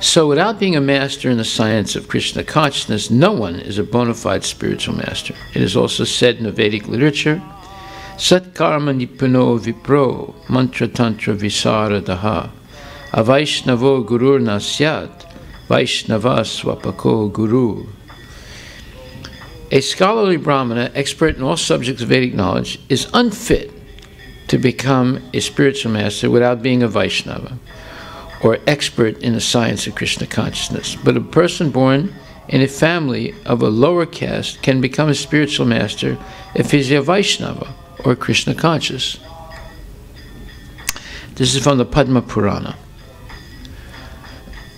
So without being a master in the science of Krishna consciousness, no one is a bona fide spiritual master. It is also said in the Vedic literature, Sat karma nipuno vipro mantra tantra visaradaha avaishnavo gurur nasyat vaishnava swapako guru. A scholarly brahmana, expert in all subjects of Vedic knowledge, is unfit to become a spiritual master without being a Vaishnava, or expert in the science of Krishna consciousness. But a person born in a family of a lower caste can become a spiritual master if he's a Vaishnava, or Krishna conscious. This is from the Padma Purana.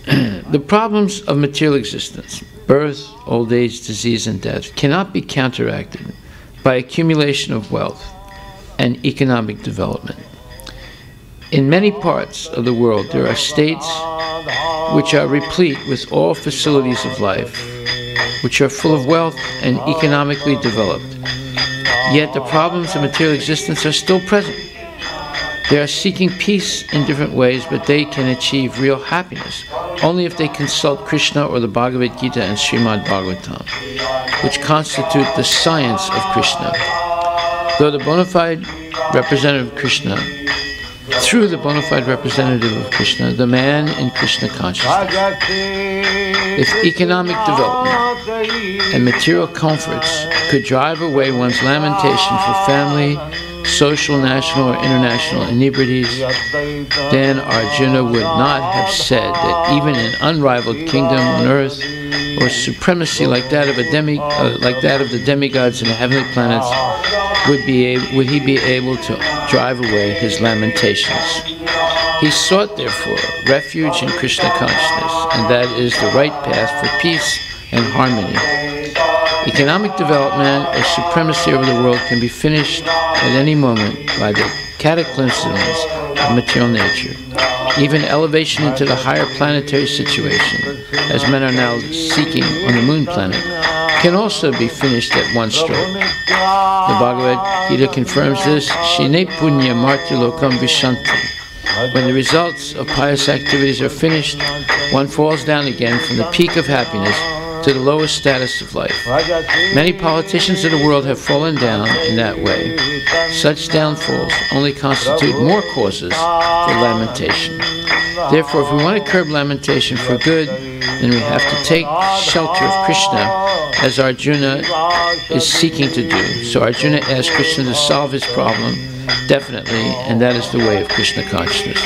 The problems of material existence, birth, old age, disease, and death, cannot be counteracted by accumulation of wealth and economic development. In many parts of the world, there are states which are replete with all facilities of life, which are full of wealth and economically developed. Yet the problems of material existence are still present. They are seeking peace in different ways, but they can achieve real happiness only if they consult Krishna or the Bhagavad Gita and Srimad Bhagavatam, which constitute the science of Krishna. Though the bona fide representative of Krishna, through the bona fide representative of Krishna, the man in Krishna consciousness, if economic development and material comforts could drive away one's lamentation for family, social, national, or international inebrities, then Arjuna would not have said that even an unrivaled kingdom on earth, or supremacy like that of the demigods in the heavenly planets, would he be able to drive away his lamentations. He sought, therefore, refuge in Krishna consciousness, and that is the right path for peace and harmony. Economic development or supremacy over the world can be finished at any moment by the cataclysms of material nature. Even elevation into the higher planetary situation, as men are now seeking on the moon planet, can also be finished at one stroke. The Bhagavad Gita confirms this, Shine punya martilokam vishanti. When the results of pious activities are finished, one falls down again from the peak of happiness to the lowest status of life. Many politicians of the world have fallen down in that way. Such downfalls only constitute more causes for lamentation. Therefore, if we want to curb lamentation for good, then we have to take shelter of Krishna, as Arjuna is seeking to do. So Arjuna asked Krishna to solve his problem, definitely, and that is the way of Krishna consciousness.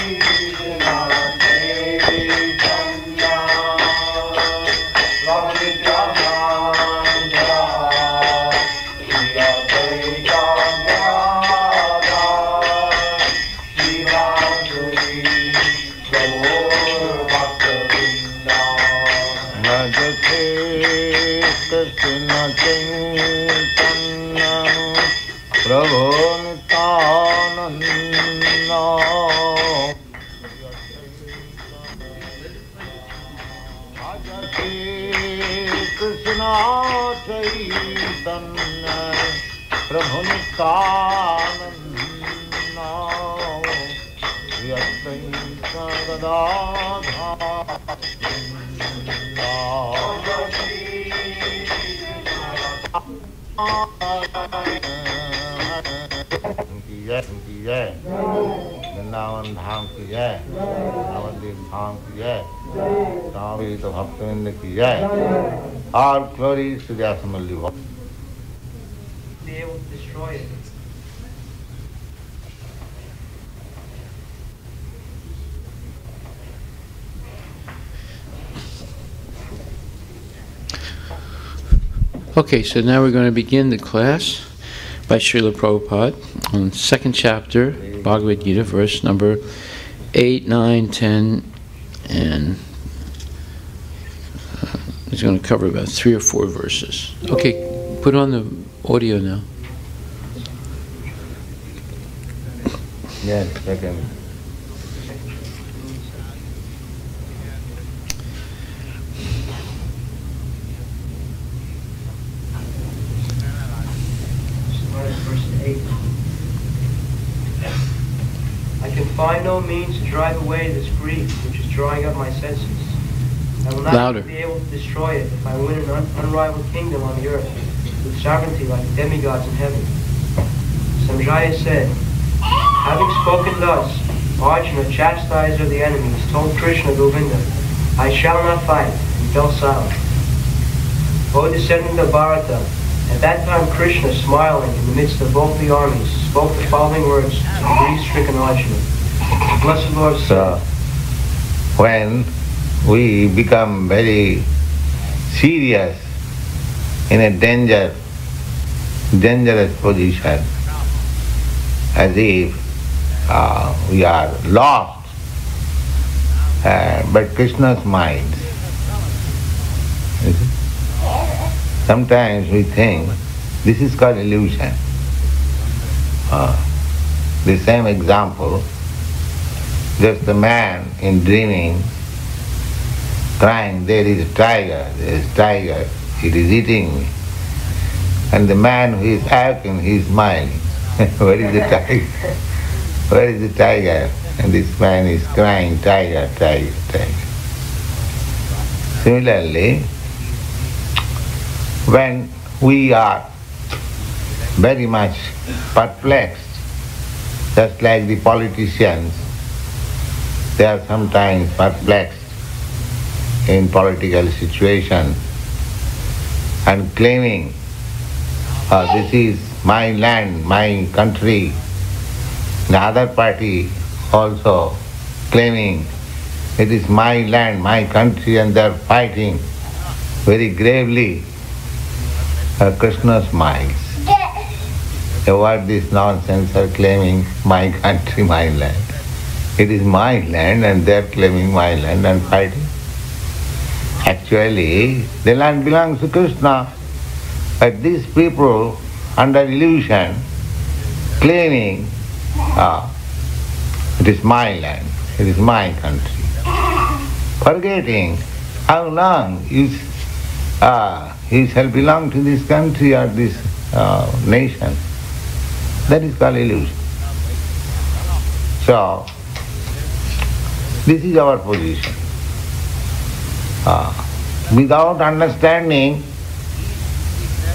Vrindavan धाम की जय, नवद्वीप धाम की जय, स्वामी तो भक्तवृंद की जय, all glory to the Assembly of be able to destroy it. Okay, so now we're going to begin the class by Srila Prabhupada on the second chapter, Bhagavad Gita, verse number 8, 9, 10, and he's going to cover about 3 or 4 verses. Okay, put on the audio now. Yes, second. I can find no means to drive away this grief which is drawing up my senses. I will not Louder. be able to destroy it if I win an unrivaled kingdom on the earth, with sovereignty like the demigods in heaven. Sanjaya said, having spoken thus, Arjuna, chastiser of the enemies, told Krishna Govinda, I shall not fight, and fell silent. O descendant of Bharata, at that time Krishna, smiling in the midst of both the armies, spoke the following words to the grief-stricken Arjuna. The blessed Lord said, when we become very serious in a dangerous position, as if we are lost, but Krishna smiles. Sometimes we think this is called illusion. The same example, just the man in dreaming, crying, there is a tiger, it is eating me. And the man who is acting, he is smiling. Where is the tiger? Where is the tiger? And this man is crying, tiger, tiger, tiger. Similarly, when we are very much perplexed, just like the politicians, they are sometimes perplexed in political situation and claiming, this is my land, my country. The other party also claiming it is my land, my country, and they are fighting very gravely. Krishna smiles. What this nonsense are claiming my country, my land. It is my land and they are claiming my land and fighting. Actually, the land belongs to Krishna. But these people, under illusion, claiming, it is my land, it is my country. Forgetting how long you shall belong to this country or this nation. That is called illusion. So, this is our position. Without understanding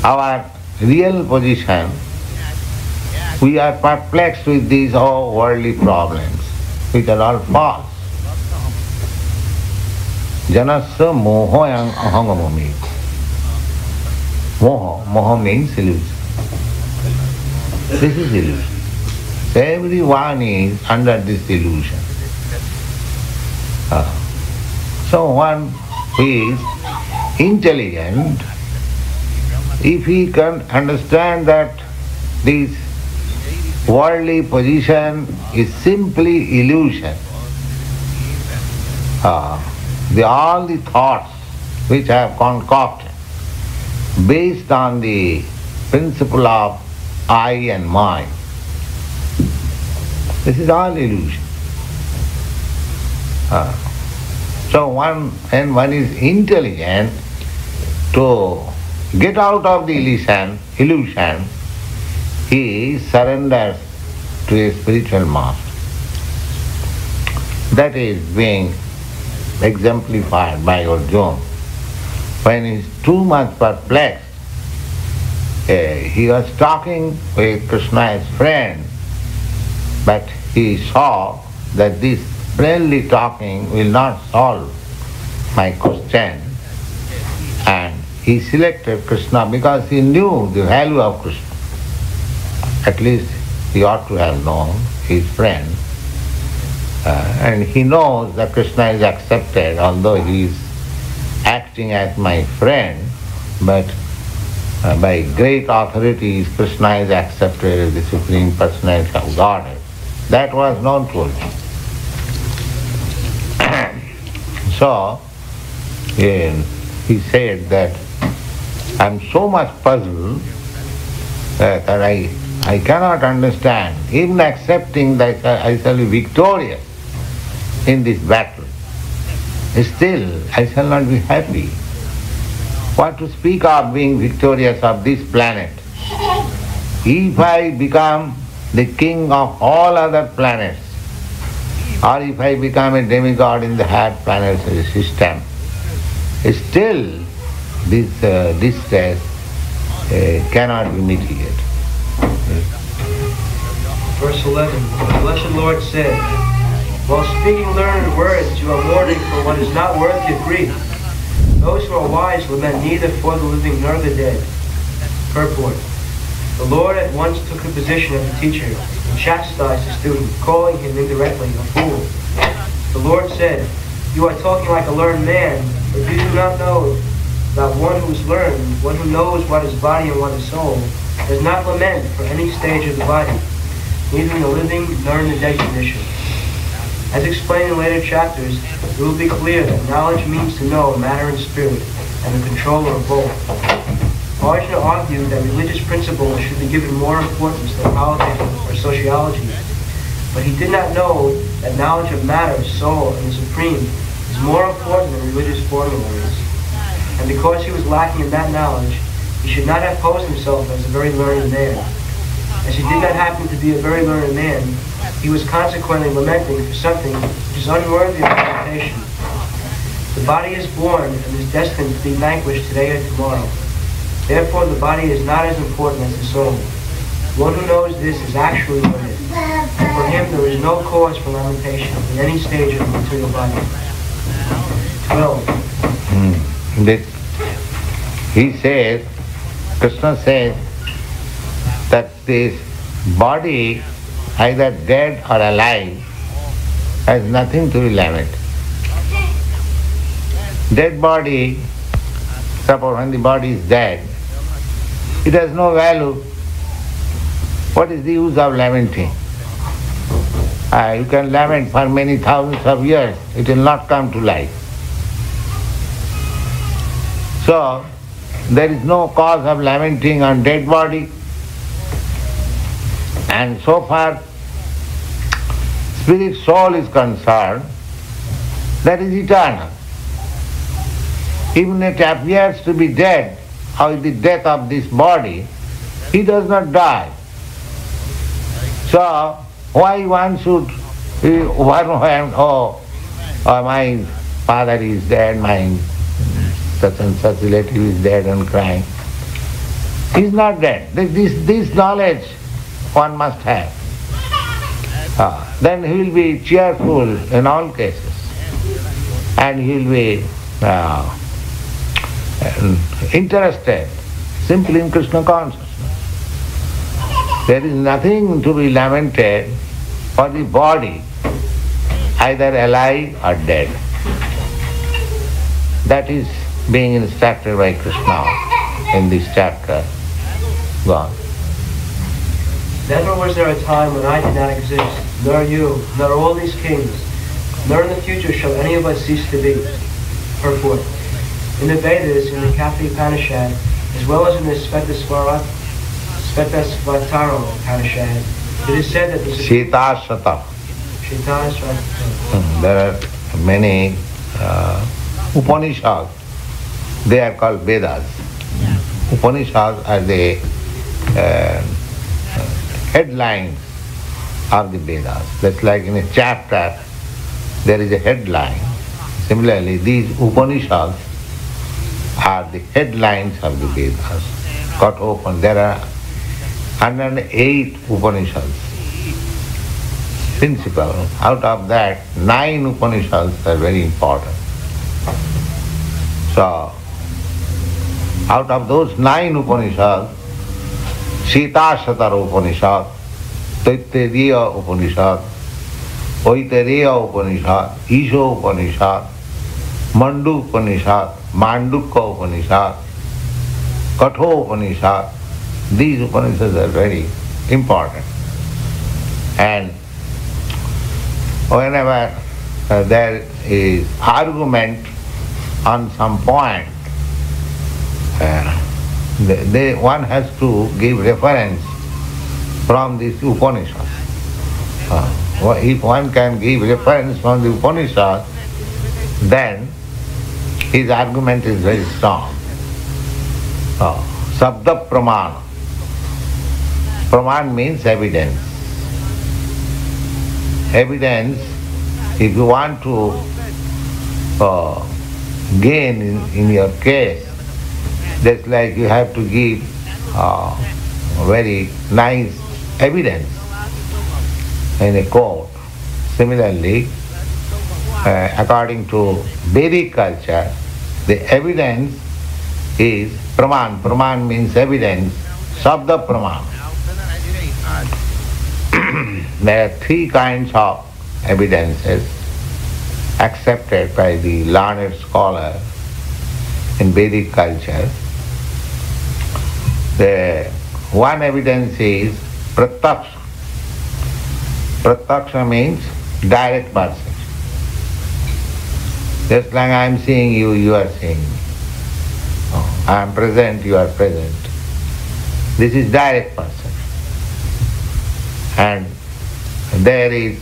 our real position, we are perplexed with these all worldly problems, which are all false. Janasya mohoyang ahangamami. Moha means illusion. This is illusion. So everyone is under this illusion. So one who is intelligent, if he can understand that this worldly position is simply illusion, all the thoughts which I have concocted based on the principle of I and mine, this is all illusion. So when one is intelligent to get out of the illusion, he surrenders to a spiritual master. That is being exemplified by Arjuna. When he is too much perplexed, he was talking with Krishna's friend, but he saw that this friendly talking will not solve my question, and he selected Krishna because he knew the value of Krishna. At least he ought to have known his friend. And he knows that Krishna is accepted, although he is acting as my friend, but by great authorities Krishna is accepted as the Supreme Personality of Godhead. That was known to him. So, he said that I am so much puzzled that I cannot understand, even accepting that I shall be victorious in this battle. Still, I shall not be happy. What to speak of being victorious of this planet? If I become the king of all other planets, or if I become a demigod in the higher planetary system, still this distress cannot be mitigated. Verse 11, the Blessed Lord said, while speaking learned words, you are mourning for what is not worthy of grief. Those who are wise lament neither for the living nor the dead. Purport. The Lord at once took the position of a teacher and chastised the student, calling him indirectly a fool. The Lord said, you are talking like a learned man, but you do not know that one who is learned, one who knows what is body and what is soul, does not lament for any stage of the body, neither in the living nor in the dead condition. As explained in later chapters, it will be clear that knowledge means to know matter and spirit, and the controller of both. Arjuna argued that religious principles should be given more importance than politics or sociology, but he did not know that knowledge of matter, soul, and the supreme is more important than religious formularies. And because he was lacking in that knowledge, he should not have posed himself as a very learned man. As he did not happen to be a very learned man, he was consequently lamenting for something which is unworthy of lamentation. The body is born and is destined to be vanquished today or tomorrow. Therefore the body is not as important as the soul. One who knows this is actually learned. For him there is no cause for lamentation in any stage of the material body. 12. He says, Krishna says that this body, either dead or alive, has nothing to be lamented. Dead body, suppose when the body is dead, it has no value. What is the use of lamenting? You can lament for many thousands of years, it will not come to life. So, there is no cause of lamenting on dead body. And so far, spirit soul is concerned, that is eternal. Even it appears to be dead, or the death of this body, he does not die. So, why one should overwhelm, my father is dead, my such and such relative is dead and crying. He is not dead. This knowledge one must have. Then he will be cheerful in all cases. And he will be interested simply in Krishna consciousness. There is nothing to be lamented for the body, either alive or dead. That is being instructed by Krishna in this chapter. Go on. Never was there a time when I did not exist, nor you, nor all these kings, nor in the future shall any of us cease to be. Purport. In the Vedas, in the Katha Upanishad, as well as in the Svetasvatara Upanishad, it is said that the Shetasvata. There are many Upanishads. They are called Vedas. Upanishads are the headlines of the Vedas. That's like in a chapter there is a headline. Similarly, these Upanishads are the headlines of the Vedas. Cut open. There are 108 Upanishads. Principle. Out of that, 9 Upanishads are very important. So, out of those 9 Upanishads, Shetasvatara Upanishad, Taittiriya Upanishad, Aitareya Upanishad, Isha Upanishad, Mandu Upanishad, Mandukya Upanishad, Katha Upanishad, these Upanishads are very important. And whenever there is argument on some point, one has to give reference from this Upanishad. If one can give reference from the Upanishad, then his argument is very strong. Sabda Praman. Praman means evidence. Evidence, if you want to gain in your case, just like you have to give very nice evidence in a court. Similarly, according to Vedic culture, the evidence is praman. Praman means evidence, sabda praman. There are three kinds of evidences accepted by the learned scholar in Vedic culture. The one evidence is pratyaksha. Pratyaksha means direct perception. Just like I am seeing you, you are seeing me. I am present, you are present. This is direct perception. And there is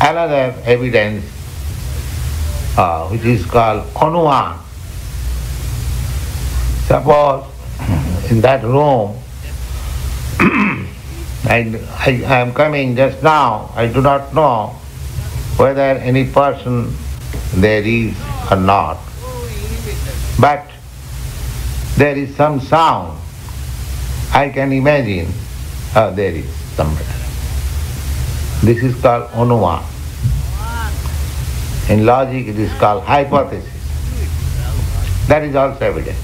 another evidence which is called anuman. Suppose in that room, I am coming just now, I do not know whether any person there is or not, but there is some sound. I can imagine, there is somebody. This is called anuman. In logic it is called hypothesis. That is also evidence.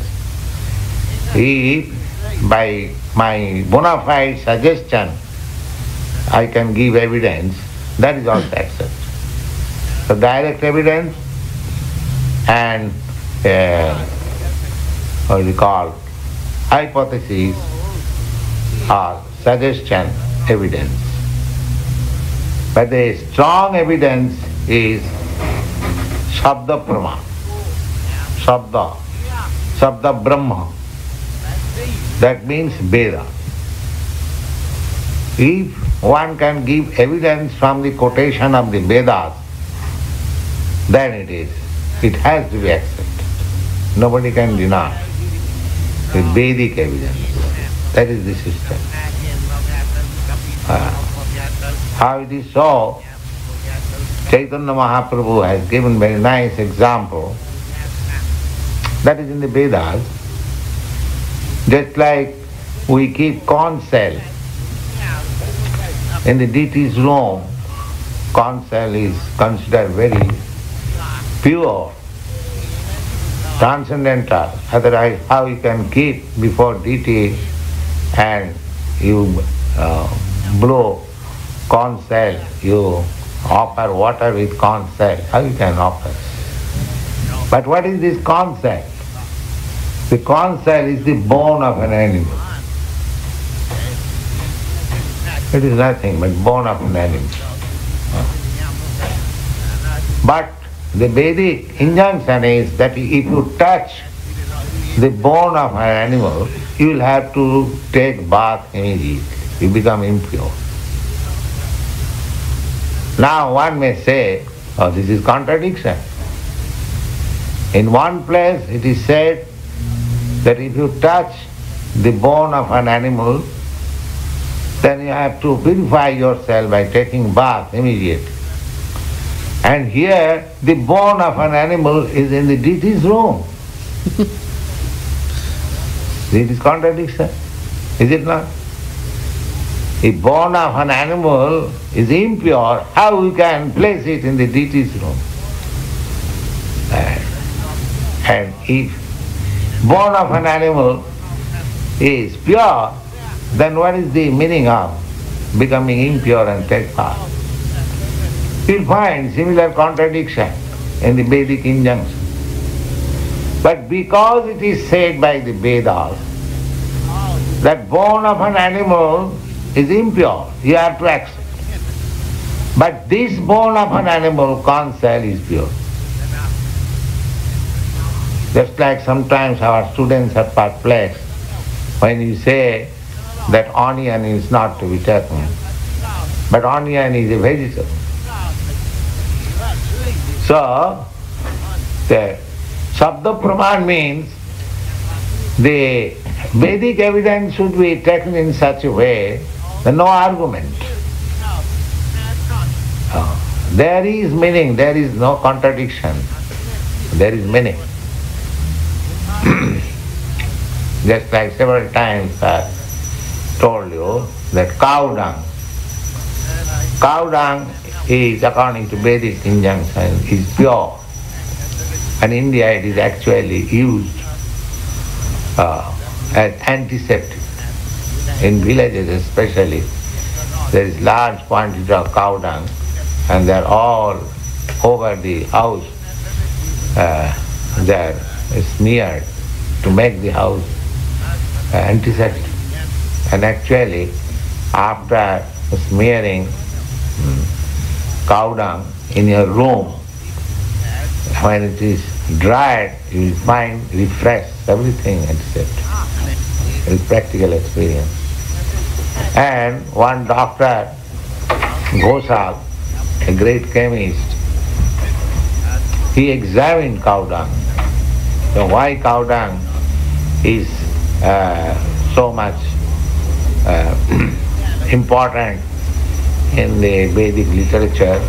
If by my bona fide suggestion I can give evidence, that is also accepted. So direct evidence and what we call hypothesis or suggestion evidence. But the strong evidence is sabda praman, sabda brahma. That means Veda. If one can give evidence from the quotation of the Vedas, then it has to be accepted. Nobody can deny the Vedic evidence. That is the system. How it is so, Chaitanya Mahaprabhu has given very nice example. That is in the Vedas. Just like we keep corn cell in the deity's room, corn cell is considered very pure, transcendental. Otherwise, how you can keep before deity and you blow corn cell, you offer water with corn cell, how you can offer? But what is this corn cell? The corn cell is the bone of an animal. It is nothing but bone of an animal. But the Vedic injunction is that if you touch the bone of an animal, you will have to take bath immediately. You become impure. Now one may say, oh, this is contradiction. In one place it is said that if you touch the bone of an animal, then you have to purify yourself by taking bath immediately. And here the bone of an animal is in the deity's room. This is contradiction, is it not? If bone of an animal is impure, how you can place it in the deity's room? And if bone of an animal is pure, then what is the meaning of becoming impure and take bath? You'll find similar contradiction in the Vedic injunction. But because it is said by the Vedas that bone of an animal is impure, you have to accept. But this bone of an animal, corn cell, is pure. Just like sometimes our students are perplexed when you say that onion is not to be taken, but onion is a vegetable. So, the Sabda Praman means the Vedic evidence should be taken in such a way that no argument. There is meaning, there is no contradiction. there is many. Just like several times I told you that cow dung. Cow dung is, according to Vedic injunction, is pure. And in India it is actually used as antiseptic. In villages especially, there is large quantity of cow dung and they are all over the house. They are smeared to make the house antiseptic. And actually, after smearing cow dung in your room, when it is dried, you will find refreshed everything antiseptic. It is practical experience. And one doctor, Ghosal, a great chemist, he examined cow dung. So why cow dung is so much important in the Vedic literature?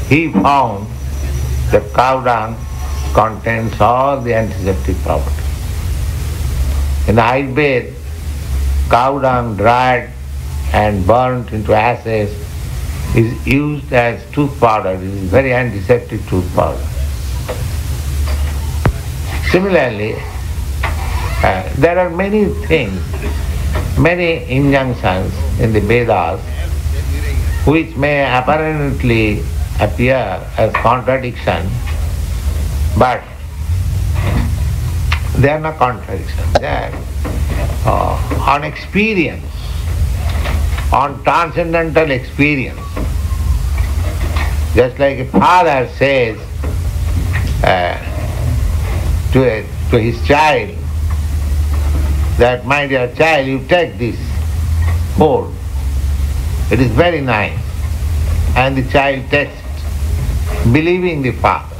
He found that cow dung contains all the antiseptic properties. In Ayurveda, cow dung dried and burnt into ashes is used as tooth powder. It is very antiseptic tooth powder. Similarly, there are many things, many injunctions in the Vedas which may apparently appear as contradiction, but they are not contradictions. They are on experience, on transcendental experience. Just like a father says to his child that, my dear child, you take this food, it is very nice. And the child takes it, believing the father,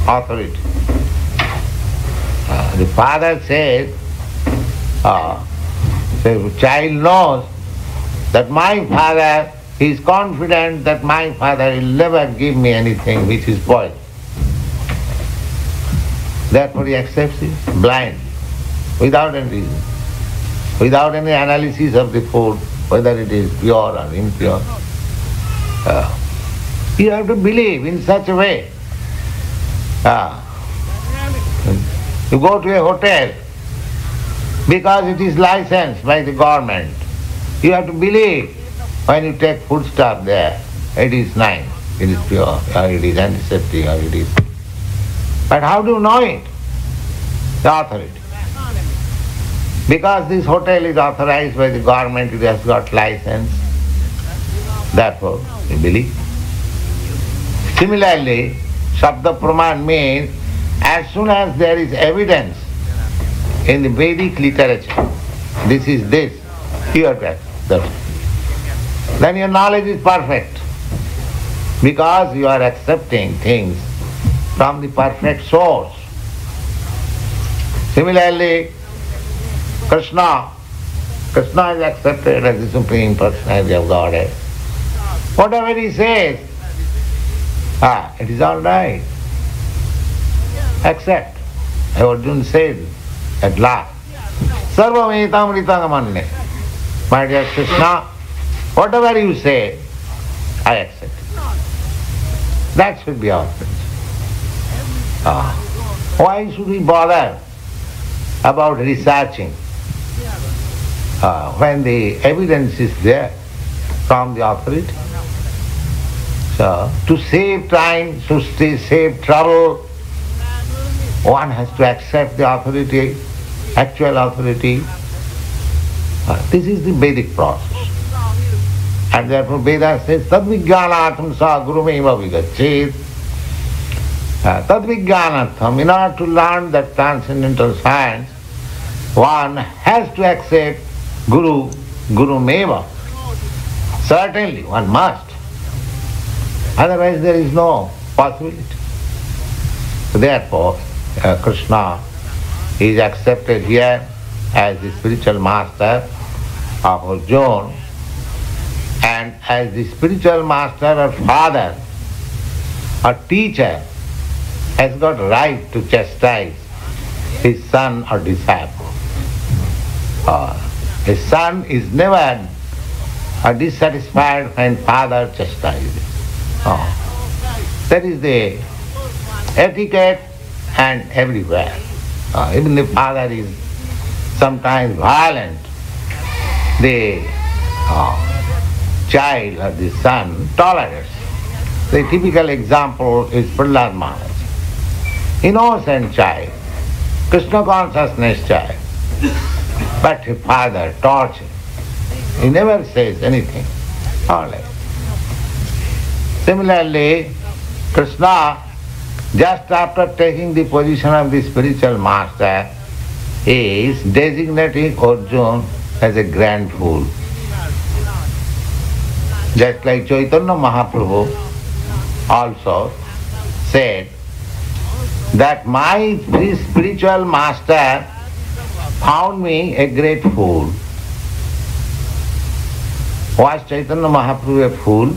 authority. The father says, the child knows that my father, he is confident that my father will never give me anything which is poison. Therefore he accepts it blindly, without any reason, without any analysis of the food, whether it is pure or impure. You have to believe in such a way. You go to a hotel because it is licensed by the government. You have to believe when you take foodstuff there, it is nice, it is pure, or it is antiseptic, or it is. But how do you know it? The authority. Because this hotel is authorized by the government, it has got license. Therefore, you believe. Similarly, Shabda Praman means as soon as there is evidence in the Vedic literature, this is this, you have to accept. Then your knowledge is perfect. Because you are accepting things from the perfect source. Similarly, Krishna is accepted as the Supreme Personality of Godhead. Whatever he says, it is all right. Accept. Arjuna said at last, Sarvam etam ritangamanne. My dear Krishna, whatever you say, I accept it. That should be our principle. Why should we bother about researching when the evidence is there from the authority? So, to save time, to save trouble, one has to accept the authority, actual authority. This is the Vedic process. And therefore Veda says, Tadvijnanatham sa gurumeva vigachet. Tadvijnanatham, in order to learn that transcendental science, one has to accept Gurumeva. Certainly, one must. Otherwise there is no possibility. So therefore, Krishna is accepted here as the spiritual master of Arjuna and as the spiritual master or father or teacher has got right to chastise his son or disciple. A son is never dissatisfied when father chastises. That is the etiquette and everywhere. Even the father is sometimes violent. The child or the son tolerates. The typical example is Prahlad Maharaj. Innocent child, Krishna consciousness child, but his father tortures. He never says anything. All right. Similarly, Krishna, just after taking the position of the spiritual master, is designating Arjuna as a grand fool. Just like Chaitanya Mahaprabhu also said that my spiritual master found me a great fool. Was Chaitanya Mahaprabhu a fool?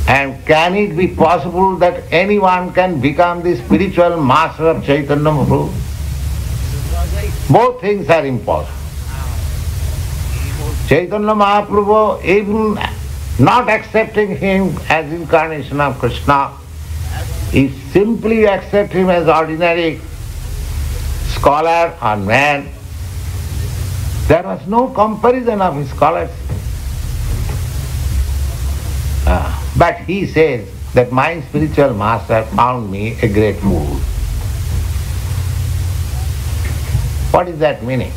And can it be possible that anyone can become the spiritual master of Chaitanya Mahaprabhu? Both things are impossible. Chaitanya Mahaprabhu, even not accepting him as incarnation of Krishna, he simply accept him as ordinary scholar or man. There was no comparison of his scholars. But he says that my spiritual master found me a great fool. What is that meaning?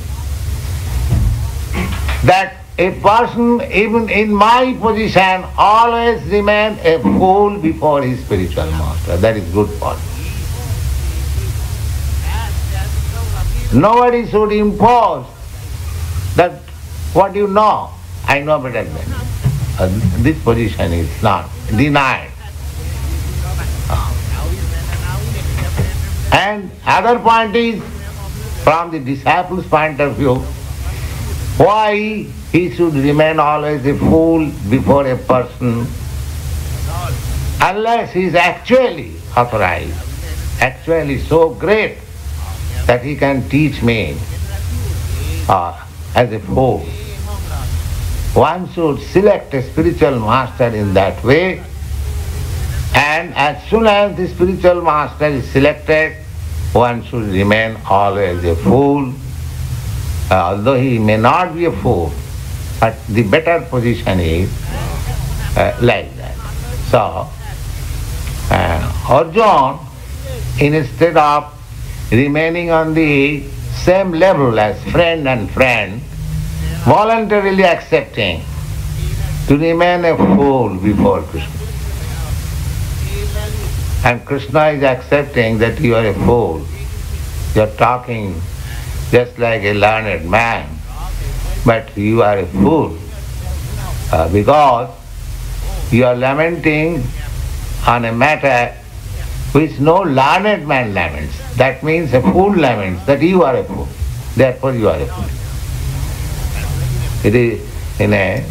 That a person, even in my position, always remains a fool before his spiritual master. That is good for him. Nobody should impose that what you know, I know better than you. This position is not denied. And other point is, from the disciple's point of view, why he should remain always a fool before a person unless he is actually authorized, actually so great that he can teach me as a fool. One should select a spiritual master in that way, and as soon as the spiritual master is selected, one should remain always a fool. Although he may not be a fool, but the better position is like that. So, Arjuna, instead of remaining on the same level as friend and friend, voluntarily accepting to remain a fool before Krishna. And Krishna is accepting that you are a fool. You are talking just like a learned man, but you are a fool because you are lamenting on a matter which no learned man laments. That means a fool laments that you are a fool. Therefore you are a fool. It is in a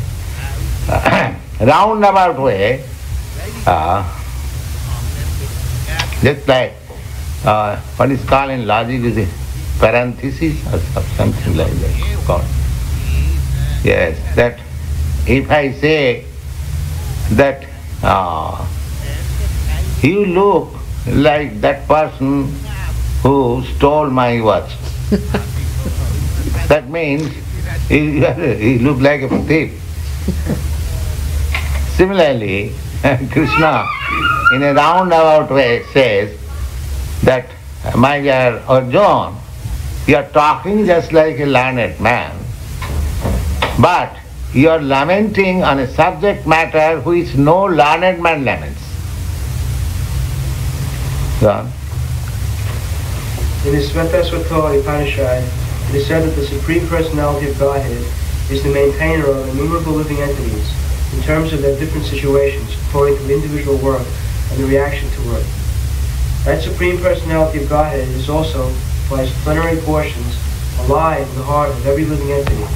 roundabout way, just like what is called in logic is a parenthesis or something like that called. Yes, that if I say that you look like that person who stole my watch, that means he looked like a thief. Similarly, Krishna in a roundabout way says that, my dear Arjuna, you are talking just like a learned man, but you are lamenting on a subject matter which no learned man laments. Go on. In the Svetasvatara Upanishad, it is said that the Supreme Personality of Godhead is the maintainer of innumerable living entities in terms of their different situations according to individual work and the reaction to work. That Supreme Personality of Godhead is also, by its plenary portions, alive in the heart of every living entity.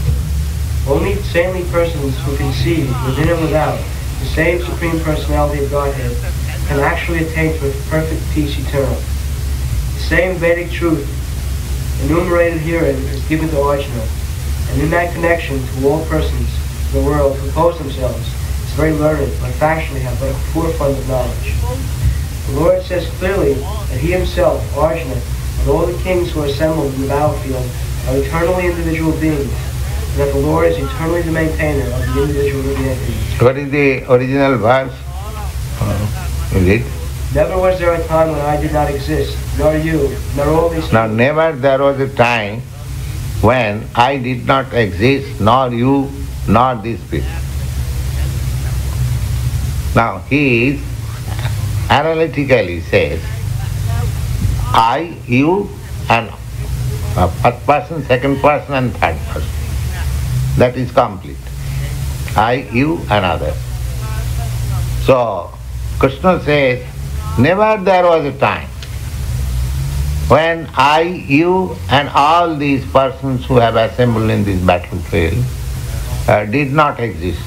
Only saintly persons who can see, within and without, the same Supreme Personality of Godhead can actually attain to perfect peace eternal. The same Vedic truth enumerated herein is given to Arjuna, and in that connection to all persons in the world who pose themselves as very learned, but factually have but a poor fund of knowledge. The Lord says clearly that he himself, Arjuna, and all the kings who are assembled in the battlefield are eternally individual beings, and that the Lord is eternally the maintainer of the individual living entities. What is the original verse? Is it? Never was there a time when I did not exist, nor you, nor all these Now, people. never there was a time when I did not exist, nor you, nor these people. Now, he is analytically says, I, you, and first person, second person, and third person. That is complete. I, you, and others. So, Krishna says, never there was a time when I, you, and all these persons who have assembled in this battlefield did not exist.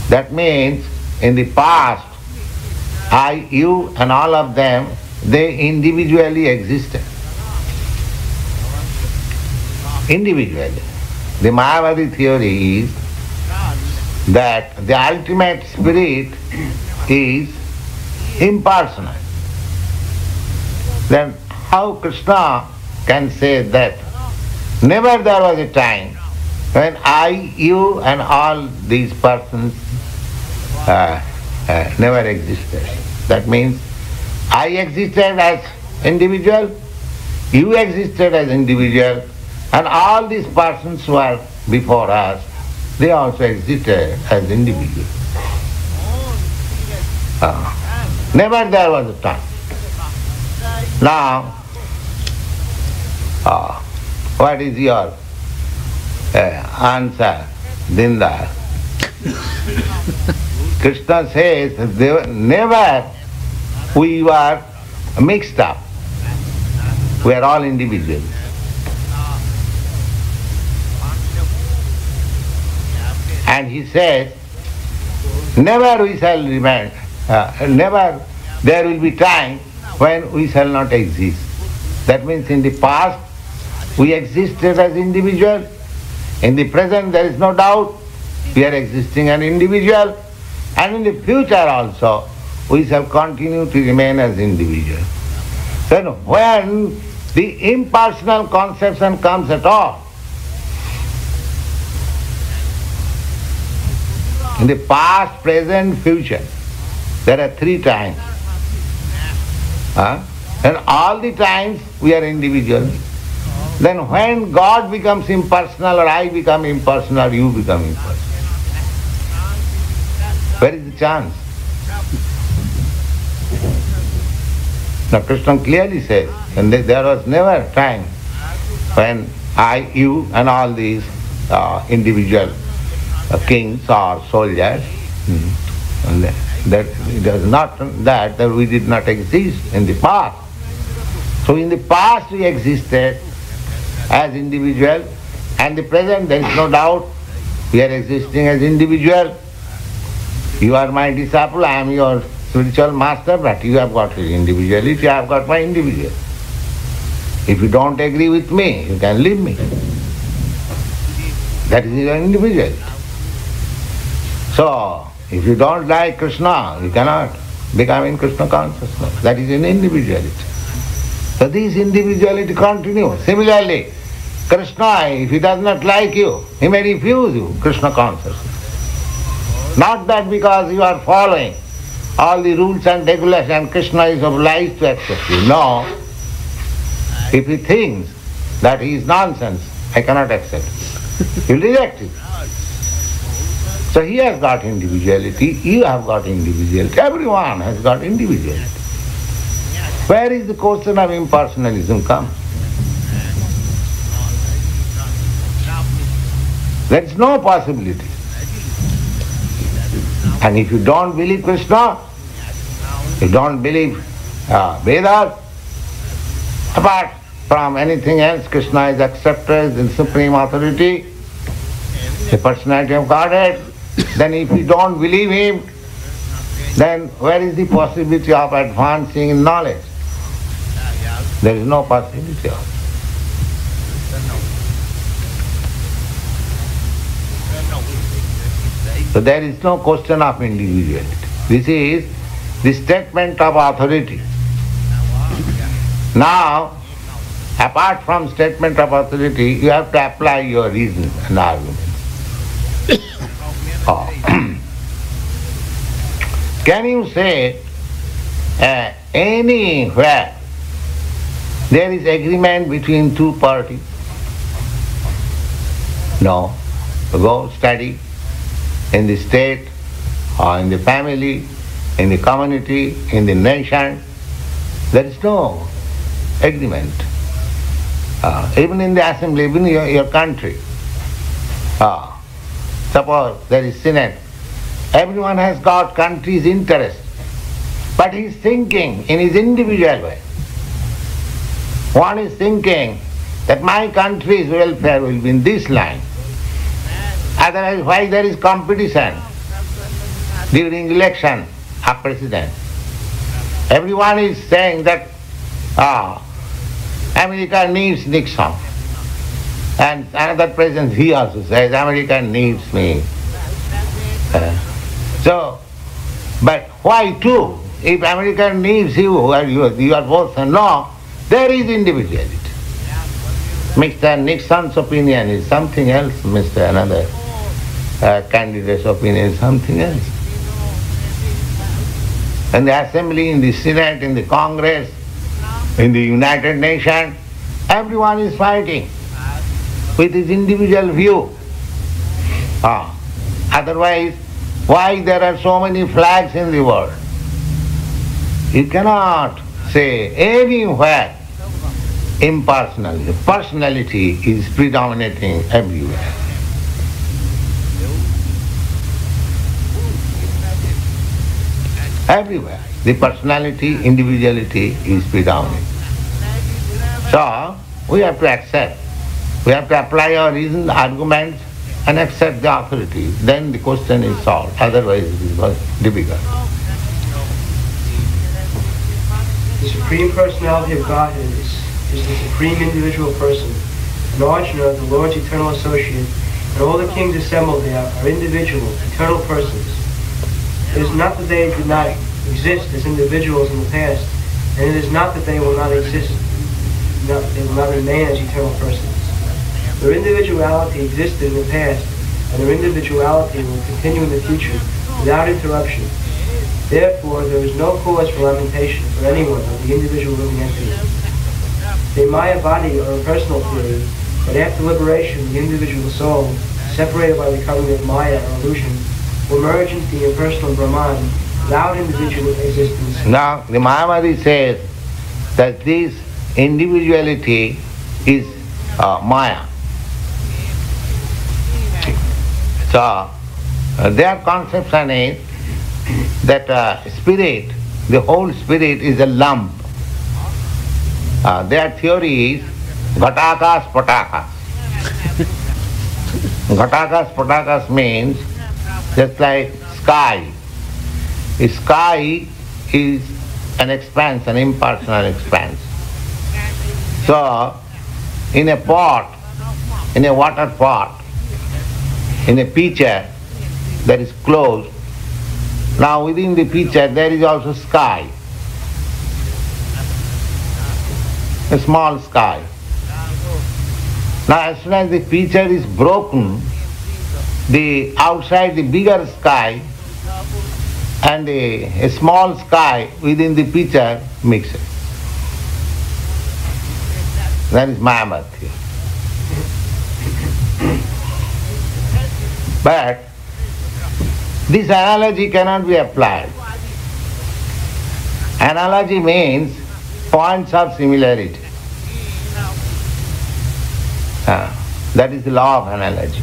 That means, in the past, I, you, and all of them, they individually existed. Individually. The Mayavadi theory is that the ultimate spirit is impersonal. Then how Krishna can say that never there was a time when I, you, and all these persons never existed? That means I existed as individual, you existed as individual, and all these persons who are before us, they also existed as individuals. Never there was a time. Now, what is your answer, Dindar? Krishna says, never we were mixed up. We are all individuals. And he says, never we shall remain, never there will be time when we shall not exist. That means in the past we existed as individual, in the present there is no doubt we are existing as individual, and in the future also we shall continue to remain as individual. Then when the impersonal conception comes at all, in the past, present, future, there are 3 times. And all the times we are individuals. Then when God becomes impersonal, or I become impersonal, you become impersonal. Where is the chance? Now Krishna clearly says, and there was never a time when I, you, and all these individual kings or soldiers, and that it is not that we did not exist in the past. So in the past we existed as individual, and the present there is no doubt we are existing as individual. You are my disciple, I am your spiritual master, but you have got your individuality, I have got my individual. If you don't agree with me, you can leave me. That is your individuality. So, if you don't like Krishna, you cannot become in Krishna consciousness. That is in individuality. So this individuality continues. Similarly, Krishna, if he does not like you, he may refuse you Krishna consciousness. Not that because you are following all the rules and regulations, Krishna is obliged to accept you. No. If he thinks that he is nonsense, I cannot accept it. He will reject it. So he has got individuality, you have got individuality, everyone has got individuality. Where is the question of impersonalism come? There is no possibility. And if you don't believe Krishna, you don't believe Vedas, apart from anything else, Krishna is accepted as the supreme authority, the personality of Godhead. Then if you don't believe him, then where is the possibility of advancing in knowledge? There is no possibility of it. So there is no question of individuality. This is the statement of authority. Now, apart from statement of authority, you have to apply your reason and argument. Can you say anywhere there is agreement between two parties? No. Go study in the state or in the family, in the community, in the nation. There is no agreement. Even in the assembly, even in your country. Suppose there is Senate. Everyone has got country's interest, but he is thinking in his individual way. One is thinking that my country's welfare will be in this line. Otherwise, why there is competition during election of president? Everyone is saying that America needs Nixon. And another president, he also says, America needs me. But why two? If America needs you, and you are both no, there is individuality. Mr. Nixon's opinion is something else, Mr. Another candidate's opinion is something else. In the assembly, in the Senate, in the Congress, in the United Nations, everyone is fighting with his individual view. Otherwise, why there are so many flags in the world? You cannot say anywhere impersonality. Personality is predominating everywhere. Everywhere. The personality, individuality is predominant. So, we have to accept. We have to apply our reason, arguments, and accept the authority. Then the question is solved. Otherwise, it is difficult. The Supreme Personality of Godhead is the Supreme Individual Person, and Arjuna, the Lord's eternal associate, and all the kings assembled there are individual, eternal persons. It is not that they did not exist as individuals in the past, and it is not that they will not exist, they will not remain as eternal persons. Their individuality existed in the past, and their individuality will continue in the future without interruption. Therefore, there is no cause for lamentation for anyone of the individual living entities. They Mayavadi are a personal theory, but after liberation, the individual soul, separated by the covering of Maya or illusion, will merge into the impersonal Brahman without individual existence. Now, the Mayavadi says that this individuality is Maya. So, their conception is that spirit, the whole spirit is a lump. Their theory is Ghatakas Patakas. Ghatakas Patakas means just like sky. The sky is an expanse, an impersonal expanse. So, in a pot, in a water pot, in a pitcher that is closed, now within the pitcher there is also sky, a small sky. Now as soon as the pitcher is broken, the outside the bigger sky and a small sky within the pitcher mixes. That is Mayavad theory. But this analogy cannot be applied. Analogy means points of similarity. That is the law of analogy.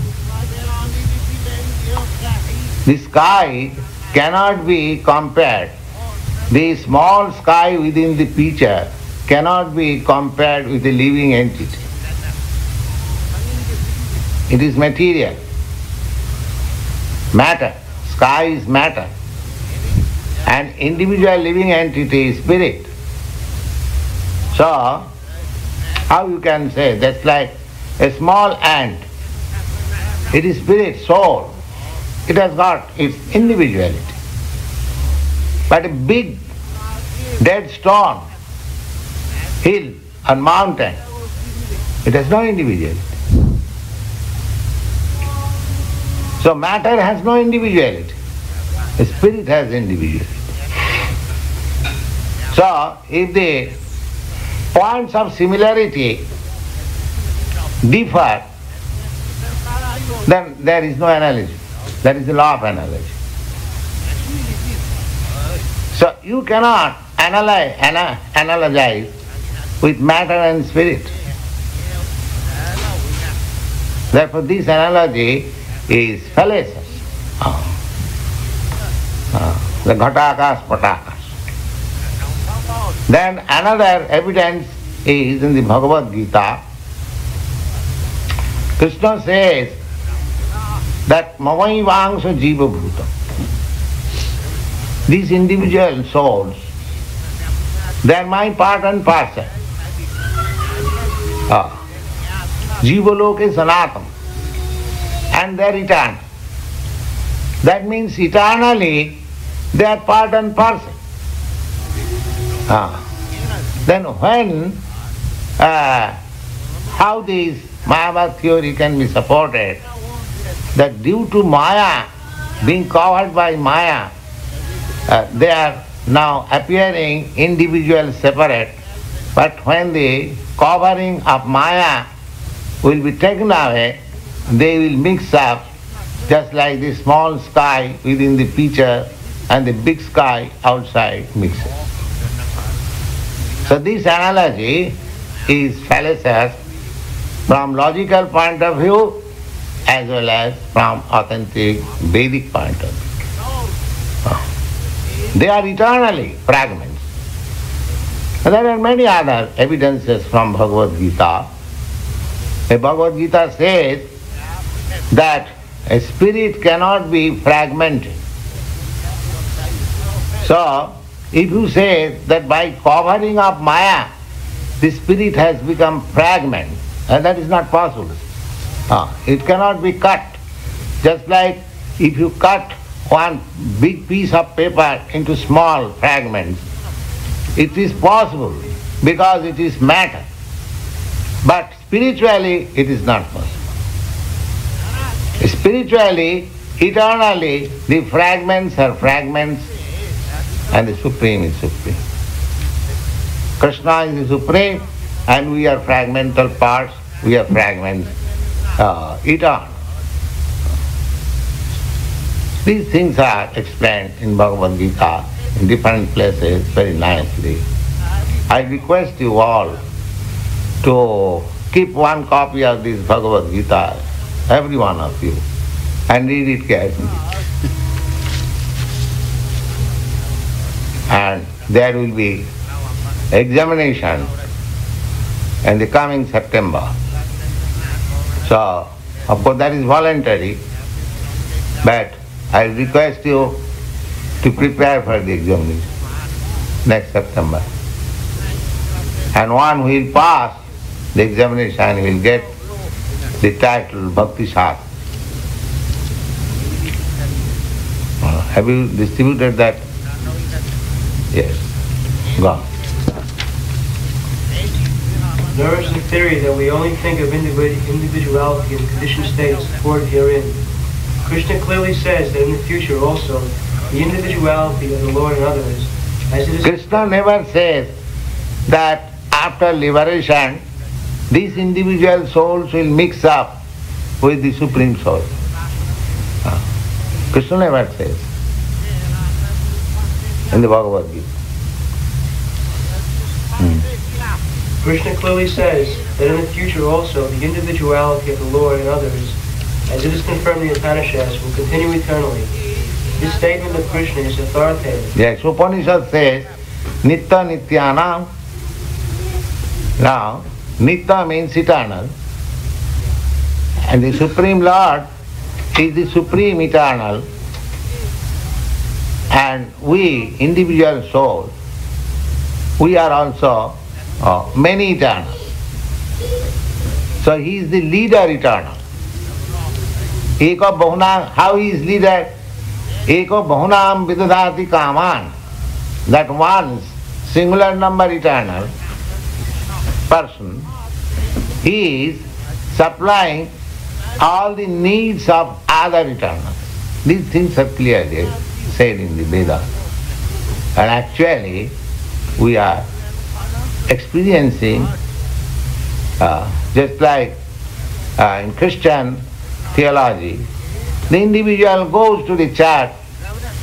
The sky cannot be compared. The small sky within the pitcher cannot be compared with a living entity. It is material. Matter. Sky is matter. an individual living entity is spirit. So, how you can say that's like a small ant? It is spirit, soul. It has got its individuality. But a big dead stone, hill or mountain, it has no individuality. So matter has no individuality. The spirit has individuality. So if the points of similarity differ, then there is no analogy. That is the law of analogy. So you cannot analogize with matter and spirit. Therefore this analogy is fallacious. The ghatakas patakas. Then another evidence is in the Bhagavad Gita. Krishna says that mamaivangsha jiva bhutam. These individual souls, they are my part and parcel. Jiva loke sanatam. And they are eternal. That means eternally they are part and parcel. Then when, how this Mayavad theory can be supported, that due to Maya, being covered by Maya, they are now appearing individual, separate, but when the covering of Maya will be taken away, they will mix up, just like the small sky within the pitcher and the big sky outside mixes. So this analogy is fallacious from logical point of view as well as from authentic Vedic point of view. They are eternally fragments. There are many other evidences from Bhagavad Gita. The Bhagavad Gita says that a spirit cannot be fragmented. So, if you say that by covering up Maya, the spirit has become fragment, that is not possible. It cannot be cut. Just like if you cut one big piece of paper into small fragments, it is possible because it is matter. But spiritually, it is not possible. Spiritually, eternally, the fragments are fragments and the Supreme is Supreme. Krishna is the Supreme and we are fragmental parts, we are fragments, eternal. These things are explained in Bhagavad Gita in different places very nicely. I request you all to keep one copy of this Bhagavad Gita, every one of you, and read it carefully. And there will be examination in the coming September. So, of course that is voluntary, but I request you to prepare for the examination next September. And one who will pass the examination will get the title Bhakti Shastra. Have you distributed that? Yes. Go on. There is the theory that we only think of individuality in conditioned states supported herein. Krishna clearly says that in the future also, the individuality of the Lord and others, as it is... Krishna never says that after liberation, these individual souls will mix up with the Supreme Soul. Krishna never says in the Bhagavad Gita. Krishna clearly says that in the future also, the individuality of the Lord and others, as it is confirmed in the Upanishads, will continue eternally. This statement of Krishna is authoritative. Yes, Upanishad says, Nitya Nityanam. Now, Nitya means eternal, and the Supreme Lord is the Supreme Eternal. And we, individual souls, we are also many eternal. So he is the leader eternal. Eko bahuna, how he is leader? Eko bahunam vidadati kaman. That one singular number eternal person, he is supplying all the needs of other eternal. These things are clearly said in the Vedas. And actually, we are experiencing, just like in Christian theology, the individual goes to the church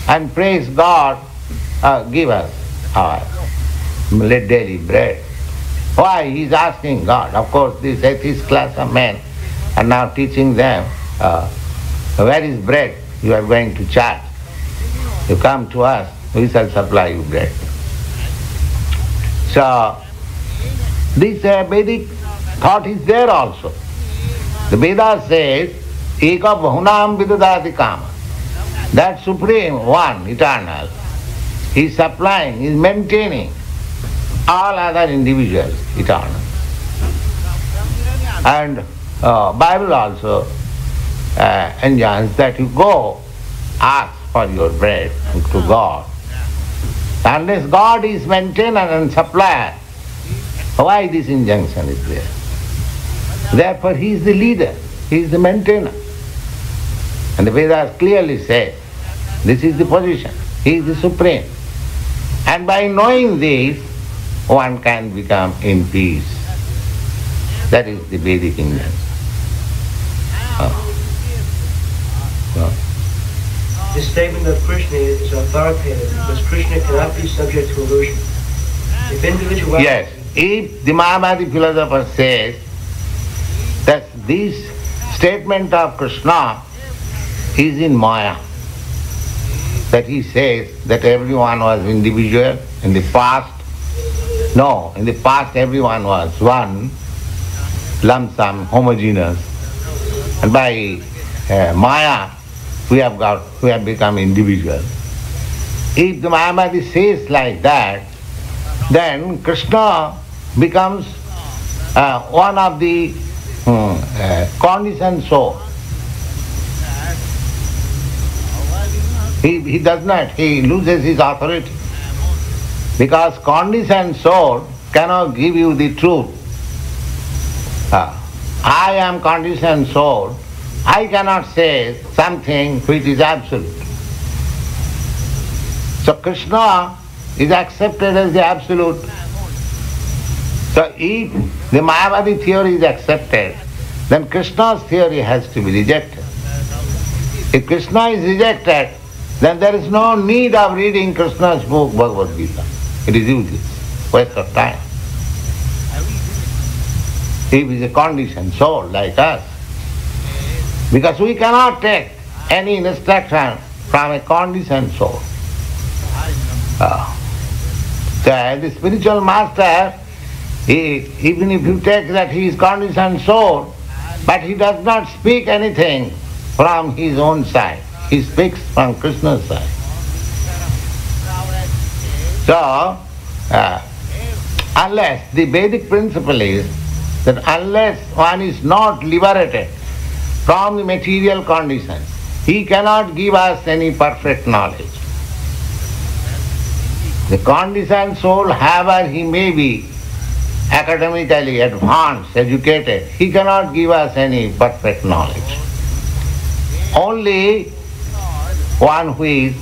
and prays God, give us our daily bread. Why? He is asking God. Of course, this atheist class of men are now teaching them, where is bread? You are going to church. You come to us, we shall supply you bread. So, this Vedic thought is there also. The Vedas says, Eka bahunam vidadati kama. That Supreme One, eternal, is supplying, is maintaining all other individuals, eternal. And Bible also enjoins that you go ask for your bread to God. Unless God is maintainer and supplier, why this injunction is there? Therefore he is the leader, he is the maintainer. And the Vedas clearly say, this is the position, he is the supreme. And by knowing this, one can become in peace. That is the Vedic injunction. This statement of Krishna is authoritative because Krishna cannot be subject to illusion. If individuality... Yes, if the Mayavadi philosopher says that this statement of Krishna is in Maya, that he says that everyone was individual in the past. No, in the past everyone was one, lump sum, homogeneous. And by Maya, we have become individual. If the Mayavadi says like that, then Krishna becomes one of the conditioned soul. He does not, he loses his authority. Because conditioned soul cannot give you the truth. I am conditioned soul, I cannot say something which is absolute. So Krishna is accepted as the absolute. So if the Mayavadi theory is accepted, then Krishna's theory has to be rejected. If Krishna is rejected, then there is no need of reading Krishna's book, Bhagavad Gita. It is useless, waste of time. He is a conditioned soul like us. Because we cannot take any instruction from a conditioned soul. So the spiritual master, even if you take that he is conditioned soul, but he does not speak anything from his own side. He speaks from Krishna's side. So, unless, the Vedic principle is that unless one is not liberated from the material conditions, he cannot give us any perfect knowledge. The conditioned soul, however he may be academically advanced, educated, he cannot give us any perfect knowledge. Only one who is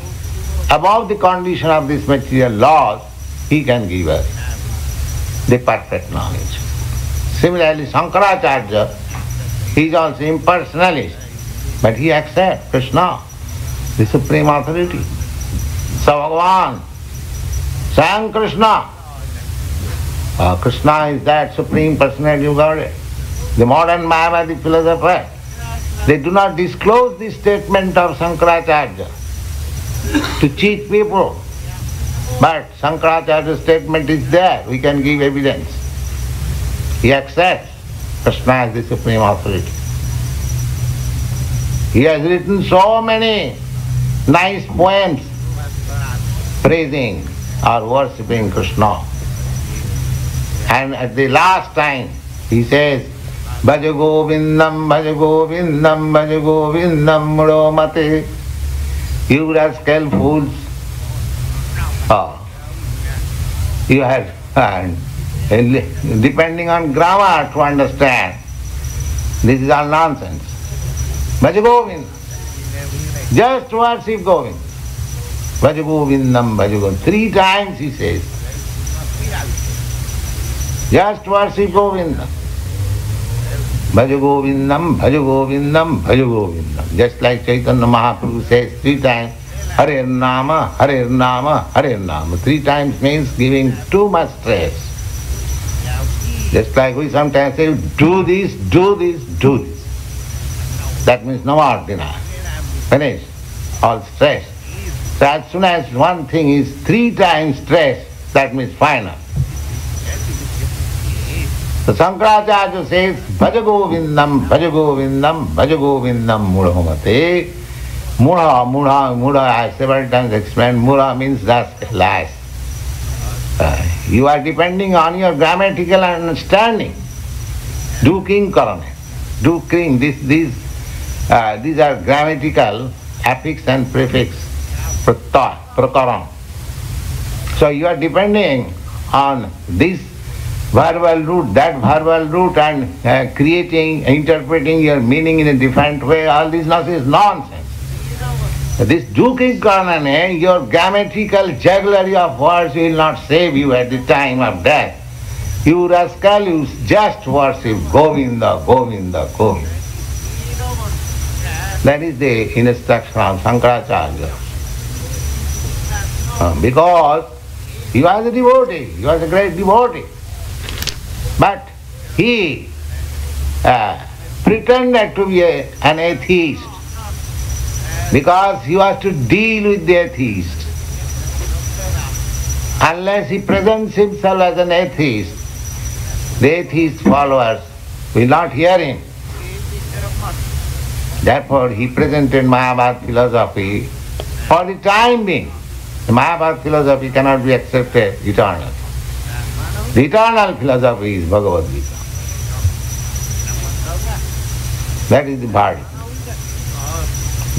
above the condition of these material laws, he can give us the perfect knowledge. Similarly, Shankaracharya, he is also impersonalist, but he accepts Krishna, the supreme authority. So Bhagavan, Swayam Krishna. Krishna is that supreme personality of Godhead. The modern Mayavadi philosopher, they do not disclose the statement of Shankaracharya to cheat people. But Shankaracharya's statement is there, we can give evidence. He accepts Krishna as the supreme authority. He has written so many nice poems praising or worshipping Krishna. And at the last time he says, Bhaja Govindam, Bhaja Govindam, Bhaja Govindam Mudo Mate. You rascal fools. You have, depending on grammar to understand, this is all nonsense. Bhaja Govind. Just worship Govind. Bhaja Govindam, Bhaja Govind. 3 times he says. Just worship Govinda. Bhaja Govindam, Bhaja Govindam, Bhaja Govindam. Just like Chaitanya Mahaprabhu says 3 times, Hare Nama, Hare Nama, Hare Nama. 3 times means giving too much stress. Just like we sometimes say, do this, do this, do this. That means no more denial. Finish. All stress. So as soon as one thing is 3 times stress, that means final. So Shankaracharya says, Bhaja Govindam, Bhaja Govindam, Bhaja Govindam Mudhamate. Mudha, I have several times explained, Mudha means last. You are depending on your grammatical understanding. Do king karane. Do king. These are grammatical affix and prefix. Prakaram. So you are depending on this verbal root, that verbal root, and interpreting your meaning in a different way. All this is nonsense. This duking karnane, your grammatical jugglery of words will not save you at the time of death. You rascal, you just worship Govinda, Govinda, Govinda. That is the instruction of Shankaracharya. Because he was a devotee, he was a great devotee. But he pretended to be an atheist because he was to deal with the atheist. Unless he presents himself as an atheist, the atheist followers will not hear him. Therefore he presented Mayavad philosophy for the time being. The Mayavad philosophy cannot be accepted eternally. The eternal philosophy is Bhagavad Gita. That is the body.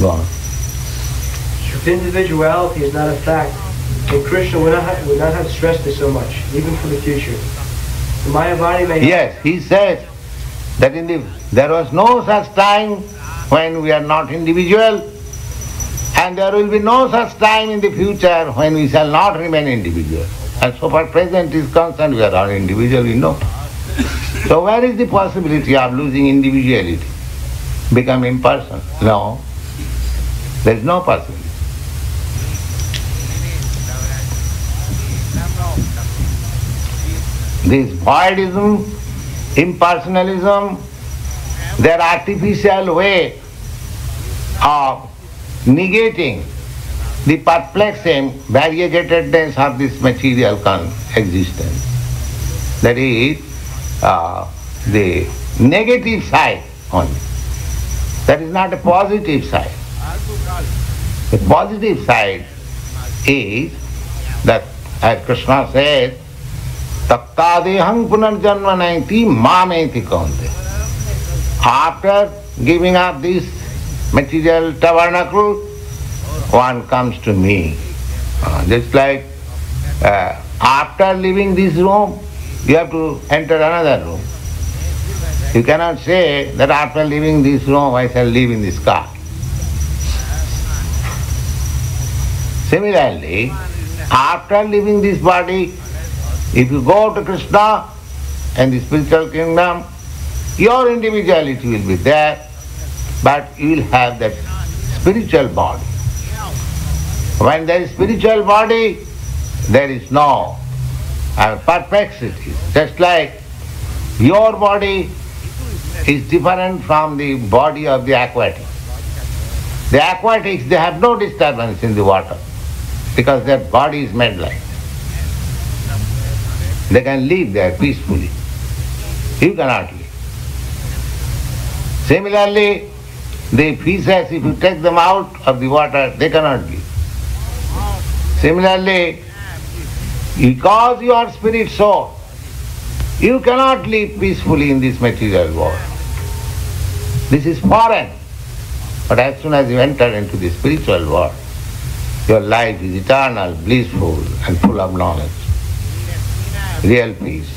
Go on. If individuality is not a fact, then Krishna would not have stressed it so much, even for the future. The Mayavadi may Yes, he says that there was no such time when we are not individual, and there will be no such time in the future when we shall not remain individual. And so far present is concerned, we are all individual, we know. So where is the possibility of losing individuality? Become impersonal? No. There is no possibility. This voidism, impersonalism, their artificial way of negating the perplexing variegatedness of this material existence. That is the negative side only. That is not a positive side. The positive side is that, as Krishna says, Takkadehang punarjanma naiti mameti kaunte. After giving up this material tabernacle, one comes to me. Just like after leaving this room, you have to enter another room. You cannot say that after leaving this room, I shall live in this car. Similarly, after leaving this body, if you go to Krishna and the spiritual kingdom, your individuality will be there, but you will have that spiritual body. When there is spiritual body, there is no perplexity. Just like your body is different from the body of the aquatic. The aquatics, they have no disturbance in the water because their body is made like. They can live there peacefully. You cannot live. Similarly, the fishes, if you take them out of the water, they cannot live. Similarly, because you are spirit soul, you cannot live peacefully in this material world. This is foreign. But as soon as you enter into the spiritual world, your life is eternal, blissful and full of knowledge. Real peace.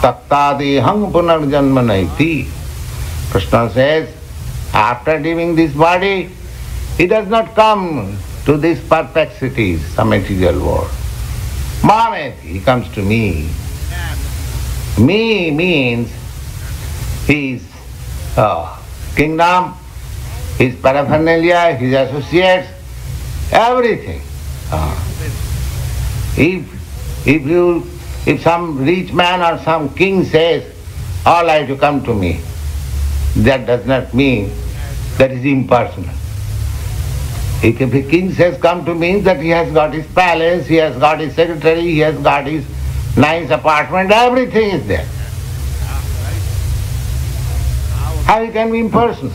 Tattadehang punarjanma naiti. Krishna says, after leaving this body, he does not come to these perplexities, the material world. Mamet, he comes to me. Me means his kingdom, his paraphernalia, his associates, everything. If some rich man or some king says, all right, you come to me, that does not mean that is impersonal. If a king says come to me, that he has got his palace, he has got his secretary, he has got his nice apartment, everything is there. How he can be impersonal?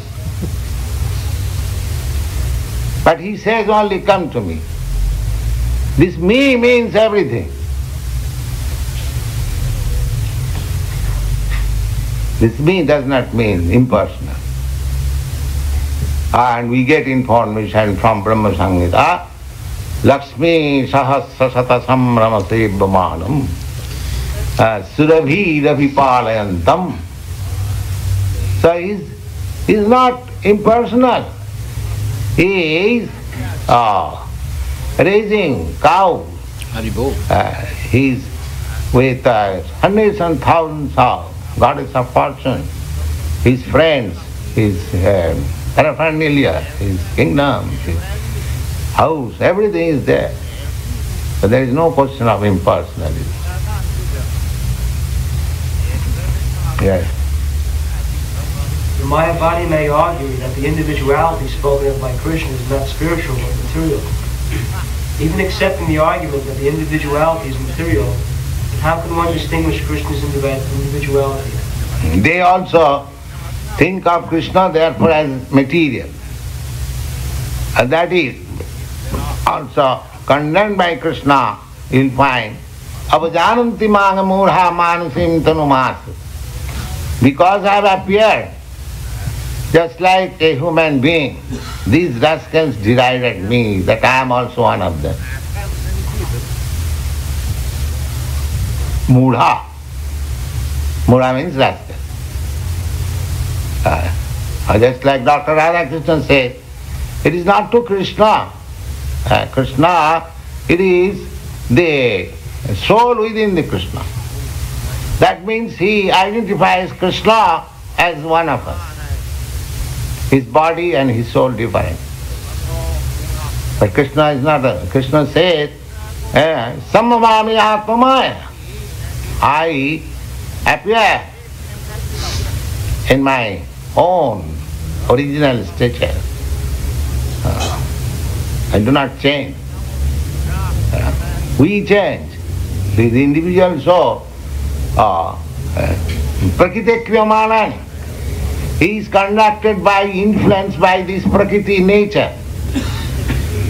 But he says only come to me. This me means everything. This me does not mean impersonal. And we get information from Brahma Samhita, Lakshmi Sahasra Sata Samrama Sevvamanam, Surabhi Ravipalayantam. So he is not impersonal. He is raising cows. He is with hundreds and thousands of goddess of fortune, his friends, his paraphernalia, his kingdom, his house, everything is there. But there is no question of impersonality. Yes. The Mayavadi may argue that the individuality spoken of by Krishna is not spiritual but material. Even accepting the argument that the individuality is material, how can one distinguish Krishna's individuality? They also think of Krishna therefore as material. And that is also condemned by Krishna. You'll find avajananti manga murha manusim tanumasu. Because I have appeared just like a human being, these rascals derided me that I am also one of them. Mudha. Mudha means rascal. Just like Dr. Radhakrishnan says, it is not to Krishna. Krishna, it is the soul within the Krishna. That means he identifies Krishna as one of us. His body and his soul different. But Krishna is not a... Krishna says, Samavami Atmamaya. I appear in my own original stature. I do not change. We change. The individual soul, Prakriti Kriyamanani. He is conducted by, influenced by this Prakriti nature.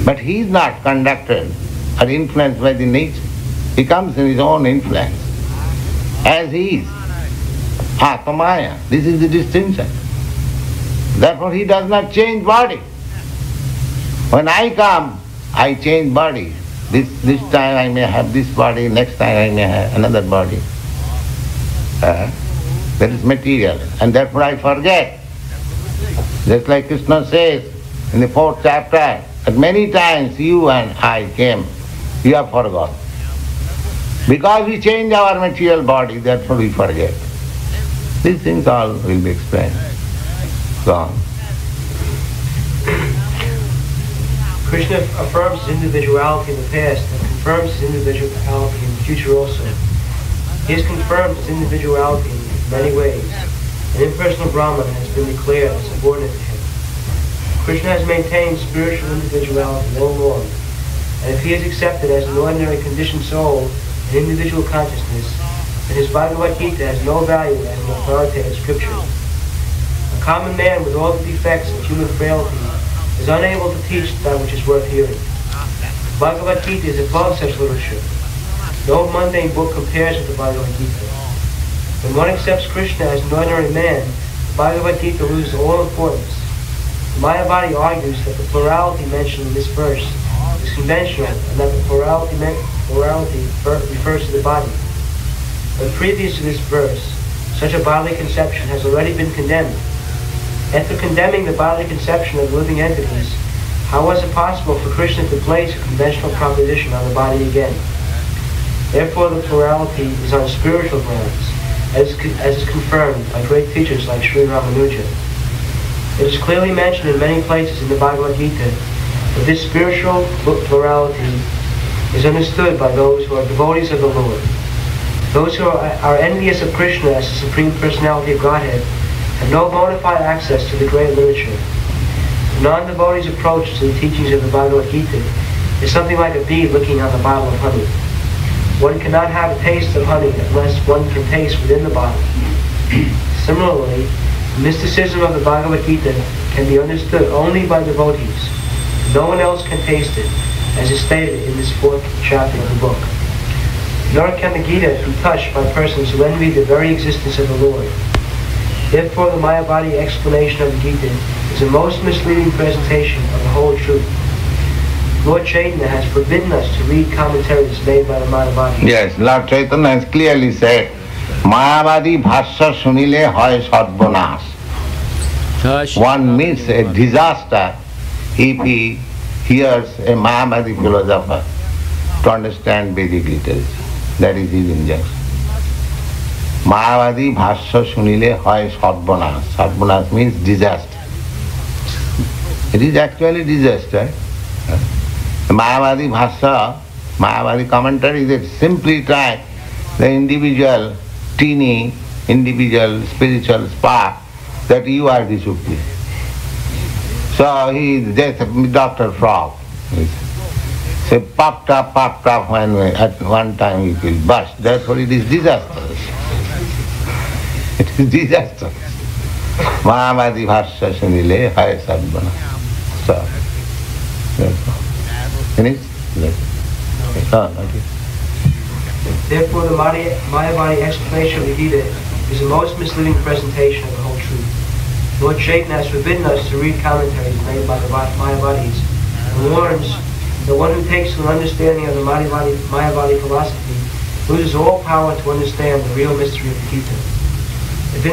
But he is not conducted or influenced by the nature. He comes in his own influence. As he is. Atmaya. This is the distinction. Therefore he does not change body. When I come, I change body. This time I may have this body, next time I may have another body. That is material. And therefore I forget. Just like Krishna says in the 4th chapter, that many times you and I came, you have forgotten. Because we change our material body, therefore we forget. These things all will be explained. Go on. Krishna affirms his individuality in the past and confirms his individuality in the future also. He has confirmed his individuality in many ways. An impersonal Brahman has been declared as subordinate to him. Krishna has maintained spiritual individuality all along, and if he is accepted as an ordinary conditioned soul in individual consciousness, then his Bhagavad Gita has no value as an authoritative scripture. A common man with all the defects of human frailty is is unable to teach that which is worth hearing. Bhagavad Gita is above such literature. No mundane book compares with the Bhagavad Gita. When one accepts Krishna as an ordinary man, the Bhagavad Gita loses all importance. The Mayavadi argues that the plurality mentioned in this verse is conventional and that the plurality refers to the body. But previous to this verse, such a bodily conception has already been condemned. After condemning the bodily conception of living entities, how was it possible for Krishna to place a conventional proposition on the body again? Therefore, the plurality is on spiritual grounds, as is confirmed by great teachers like Sri Ramanuja. It is clearly mentioned in many places in the Bhagavad Gita that this spiritual plurality is understood by those who are devotees of the Lord. Those who are envious of Krishna as the Supreme Personality of Godhead have no bona fide access to the great literature. The non-devotee's approach to the teachings of the Bhagavad Gita is something like a bee looking on the bottle of honey. One cannot have a taste of honey unless one can taste within the bottle. Similarly, the mysticism of the Bhagavad Gita can be understood only by devotees. No one else can taste it, as is stated in this 4th chapter of the book. Nor can the Gita be touched by persons who envy the very existence of the Lord. Therefore, the Mayavadi explanation of the Gita is a most misleading presentation of the whole truth. Lord Chaitanya has forbidden us to read commentaries made by the Mayavadis. Yes, Lord Chaitanya has clearly said, Mayavadi bhashya sunile hoy sarvanas. One meets a disaster if he hears a Mayavadi philosopher to understand Vedic literature. That is his injunction. Mayavadi bhashya sunile hoy sarvanas. Sarvanas means disaster. It is actually disaster. The Mayavadi bhashya, Mayavadi commentary, they simply try the individual, teeny, individual spiritual spark that you are the Supreme. So he is just Dr. Frog. So popped up when at one time it will burst. Therefore it is disastrous. It is disastrous. Mayavadi bhashya sunile hai sarvana. So, therefore. Finish? Therefore, the Mayavadi explanation of the Gita is the most misleading presentation of the whole truth. Lord Chaitanya has forbidden us to read commentaries made by the Mayavadis and warns that one who takes to an understanding of the Mayavadi philosophy loses all power to understand the real mystery of the Gita. If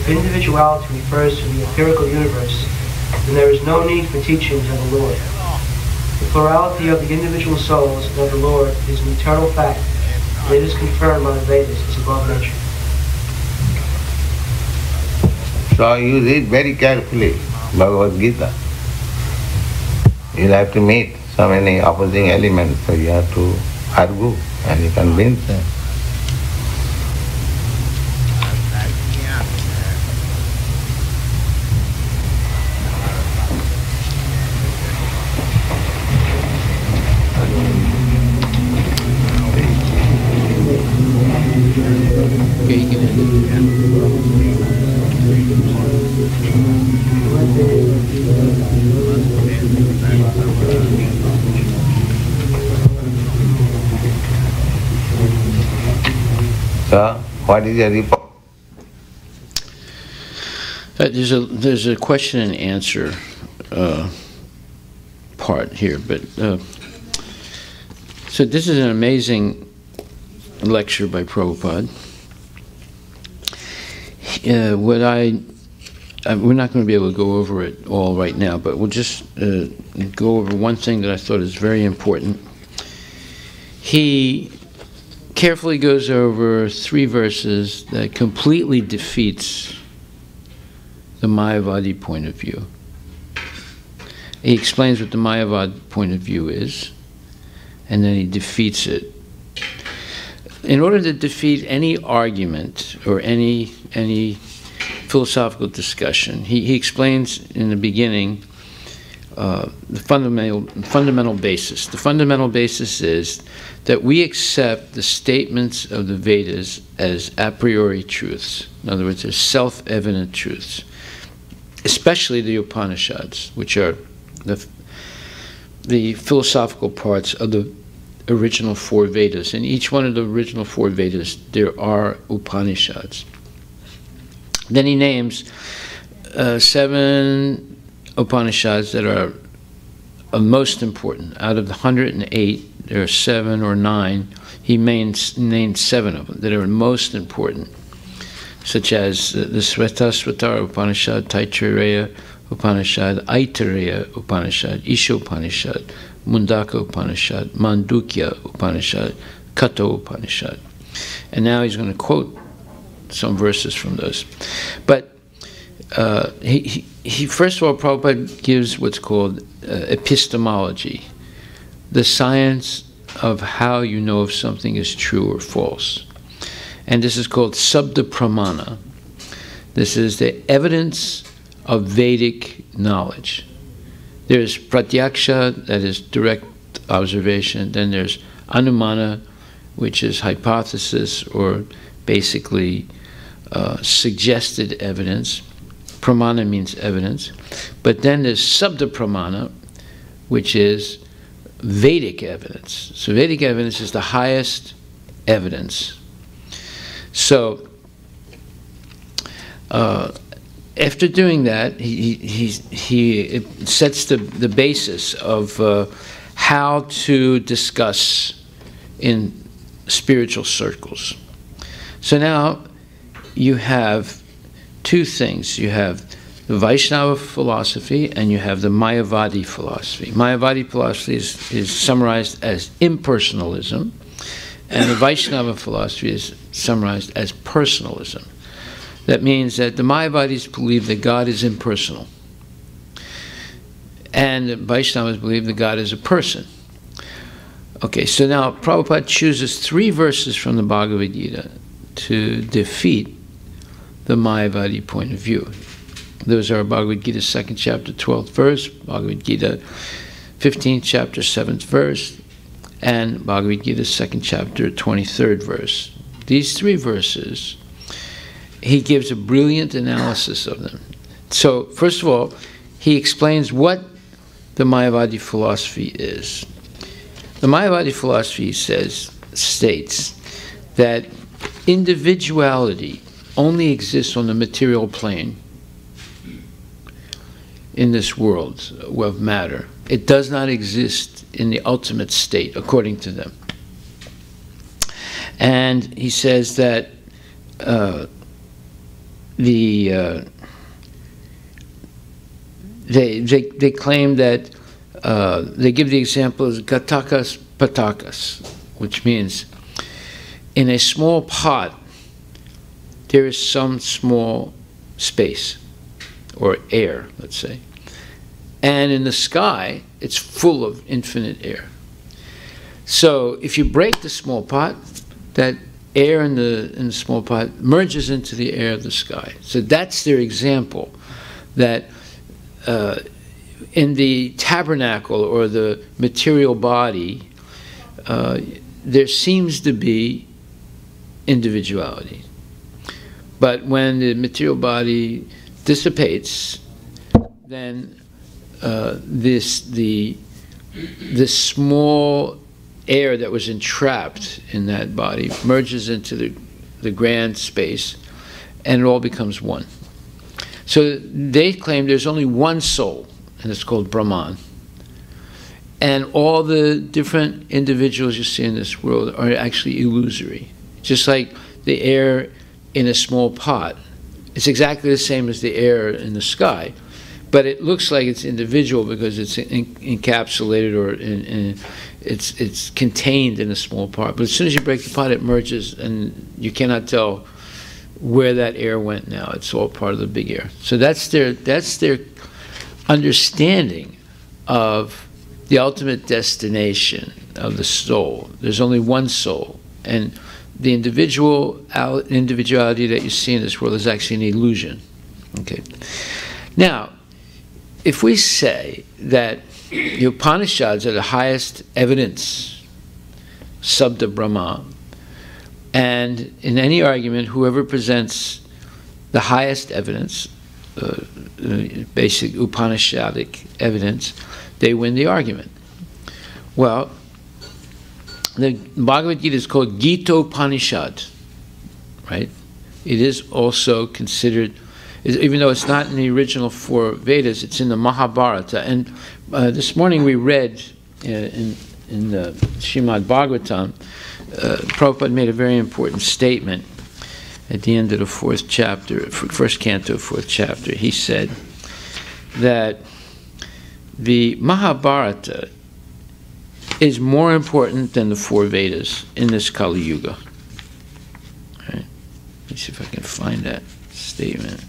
individuality refers to the empirical universe, then there is no need for teachings of the Lord. The plurality of the individual souls and of the Lord is an eternal fact, and it is confirmed by the Vedas as above nature. So you read very carefully Bhagavad Gita. You'll have to meet so many opposing elements, so you have to argue and you convince them. So, what is your report? There's a question and answer part here, but so this is an amazing lecture by Prabhupada. We're not going to be able to go over it all right now, but we'll just go over one thing that I thought is very important. He carefully goes over 3 verses that completely defeats the Mayavadi point of view. He explains what the Mayavadi point of view is, and then he defeats it. In order to defeat any argument or any philosophical discussion, he explains in the beginning the fundamental basis. The fundamental basis is that we accept the statements of the Vedas as a priori truths. In other words, as self-evident truths. especially the Upanishads, which are the philosophical parts of the original 4 Vedas. In each one of the original 4 Vedas, there are Upanishads. Then he names 7 Upanishads that are most important. Out of the 108, there are 7 or 9. He named 7 of them that are most important, such as the Svetasvatara Upanishad, Taittiriya Upanishad, Aitareya Upanishad, Isha Upanishad, Mundaka Upanishad, Mandukya Upanishad, Katha Upanishad. And now he's going to quote some verses from those. But he first of all, Prabhupada gives what's called epistemology, the science of how you know if something is true or false. And this is called Sabda Pramana. This is the evidence of Vedic knowledge. There's Pratyaksha, that is direct observation. Then there's Anumana, which is hypothesis or basically suggested evidence. Pramana means evidence. But then there's Sabda Pramana, which is Vedic evidence. So Vedic evidence is the highest evidence. So after doing that, he sets the basis of how to discuss in spiritual circles. So now you have 2 things. You have the Vaishnava philosophy and you have the Mayavadi philosophy. Mayavadi philosophy is summarized as impersonalism, and the Vaishnava philosophy is summarized as personalism. That means that the Mayavadis believe that God is impersonal, and the Vaishnavas believe that God is a person. Okay, so now Prabhupada chooses 3 verses from the Bhagavad Gita to defeat the Mayavadi point of view. Those are Bhagavad Gita 2nd chapter 12th verse, Bhagavad Gita 15th chapter 7th verse, and Bhagavad Gita 2nd chapter 23rd verse. These 3 verses, he gives a brilliant analysis of them. So, first of all, he explains what the Mayavadi philosophy is. The Mayavadi philosophy states that individuality only exists on the material plane in this world of matter. It does not exist in the ultimate state, according to them. And he says that they claim that they give the example as gatakas patakas, which means in a small pot there is some small space or air, let's say, and in the sky it's full of infinite air. So if you break the small pot, that air in the small pot merges into the air of the sky. So that's their example, that in the tabernacle or the material body, there seems to be individuality. But when the material body dissipates, then this small air that was entrapped in that body merges into the grand space, and it all becomes one. So they claim there's only one soul, and it's called Brahman. And all the different individuals you see in this world are actually illusory. Just like the air in a small pot. It's exactly the same as the air in the sky, but it looks like it's individual because it's encapsulated or it's contained in a small part. But as soon as you break the pot, it merges, and you cannot tell where that air went now. It's all part of the big air. So that's their understanding of the ultimate destination of the soul. There's only one soul, and the individuality that you see in this world is actually an illusion. Okay. Now, if we say that the Upanishads are the highest evidence, Sabda Brahma, and in any argument, whoever presents the highest evidence, basic Upanishadic evidence, they win the argument. Well, the Bhagavad Gita is called Gita-upanishad, right? It is also considered, even though it's not in the original 4 Vedas, it's in the Mahabharata. And this morning we read in the Srimad Bhagavatam, Prabhupada made a very important statement at the end of the 4th chapter, first canto, 4th chapter. He said that the Mahabharata is more important than the 4 Vedas in this Kali Yuga. Right? Let me see if I can find that statement.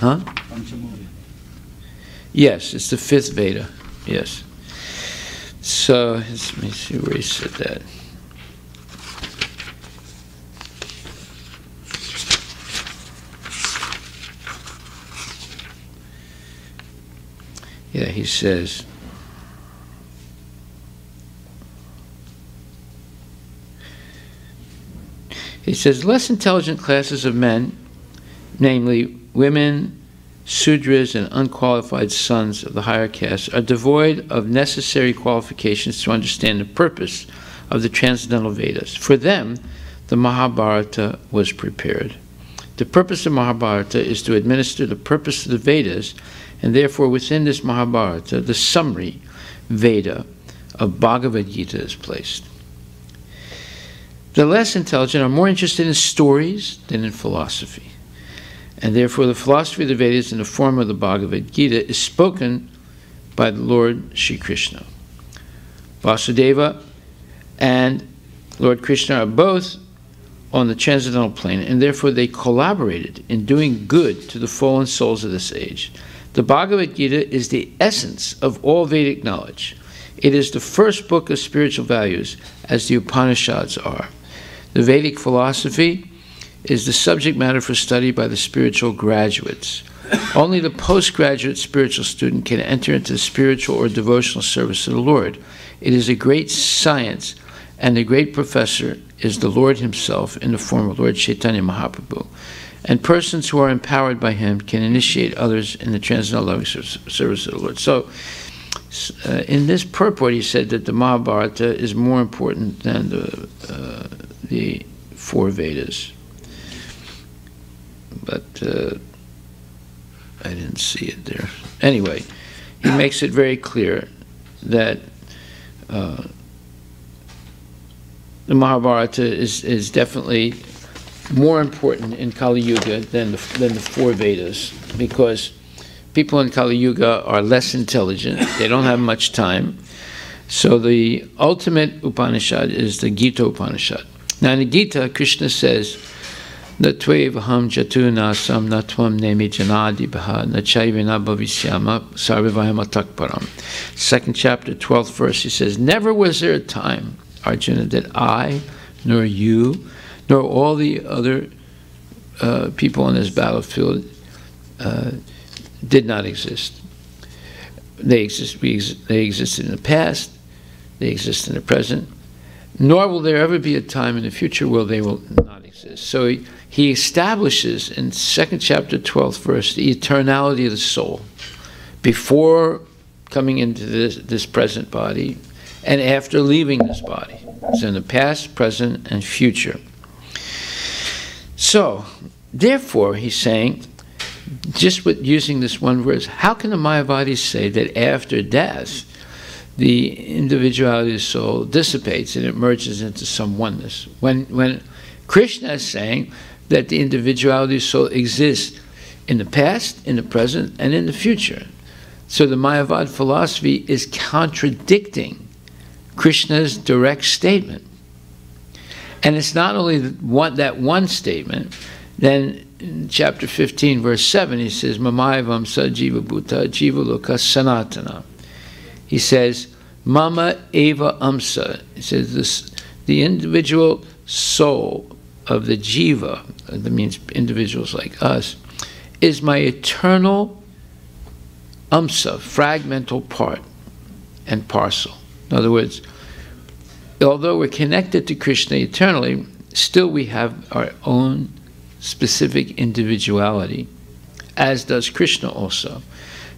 Huh? Yes, it's the 5th Veda. Yes. So, let me see where he said that. Yeah, he says, less intelligent classes of men, namely women, Sudras, and unqualified sons of the higher castes, are devoid of necessary qualifications to understand the purpose of the transcendental Vedas. For them, the Mahabharata was prepared. The purpose of Mahabharata is to administer the purpose of the Vedas, and therefore within this Mahabharata, the summary Veda of Bhagavad Gita is placed. The less intelligent are more interested in stories than in philosophy. And therefore the philosophy of the Vedas in the form of the Bhagavad Gita is spoken by the Lord Sri Krishna. Vasudeva and Lord Krishna are both on the transcendental plane, and therefore they collaborated in doing good to the fallen souls of this age. The Bhagavad Gita is the essence of all Vedic knowledge. It is the first book of spiritual values, as the Upanishads are. The Vedic philosophy is the subject matter for study by the spiritual graduates. Only the postgraduate spiritual student can enter into the spiritual or devotional service of the Lord. It is a great science, and the great professor is the Lord himself in the form of Lord Chaitanya Mahaprabhu. And persons who are empowered by him can initiate others in the transcendental loving service of the Lord. So, in this purport, he said that the Mahabharata is more important than the 4 Vedas. But I didn't see it there. Anyway, he makes it very clear that the Mahabharata is definitely more important in Kali Yuga than the 4 Vedas, because people in Kali Yuga are less intelligent. They don't have much time. So the ultimate Upanishad is the Gita Upanishad. Now in the Gita, Krishna says, Na tvevaham jatu nasam na tvam nemi janadi bha na chaivina bhavisyama sarvivayama takparam. 2nd chapter, 12th verse, he says, never was there a time, Arjuna, that I, nor you, nor all the other people on this battlefield did not exist. They existed in the past, they exist in the present, nor will there ever be a time in the future where they will not exist. So he establishes in 2nd chapter, 12th verse, the eternality of the soul before coming into this present body and after leaving this body. It's in the past, present, and future. So, therefore, he's saying, just with using this one verse, how can the Mayavadis say that after death, the individuality of the soul dissipates and it merges into some oneness? When Krishna is saying that the individuality of the soul exists in the past, in the present, and in the future. So the Mayavad philosophy is contradicting Krishna's direct statement. And it's not only that one statement. Then in chapter 15, verse 7, he says, Mamayavam sa jiva bhuta jiva loka sanatana. He says, Mama eva amsa. He says, the individual soul of the jiva, that means individuals like us, is my eternal amsa, fragmental part and parcel. In other words, although we're connected to Krishna eternally, still we have our own specific individuality as does Krishna also.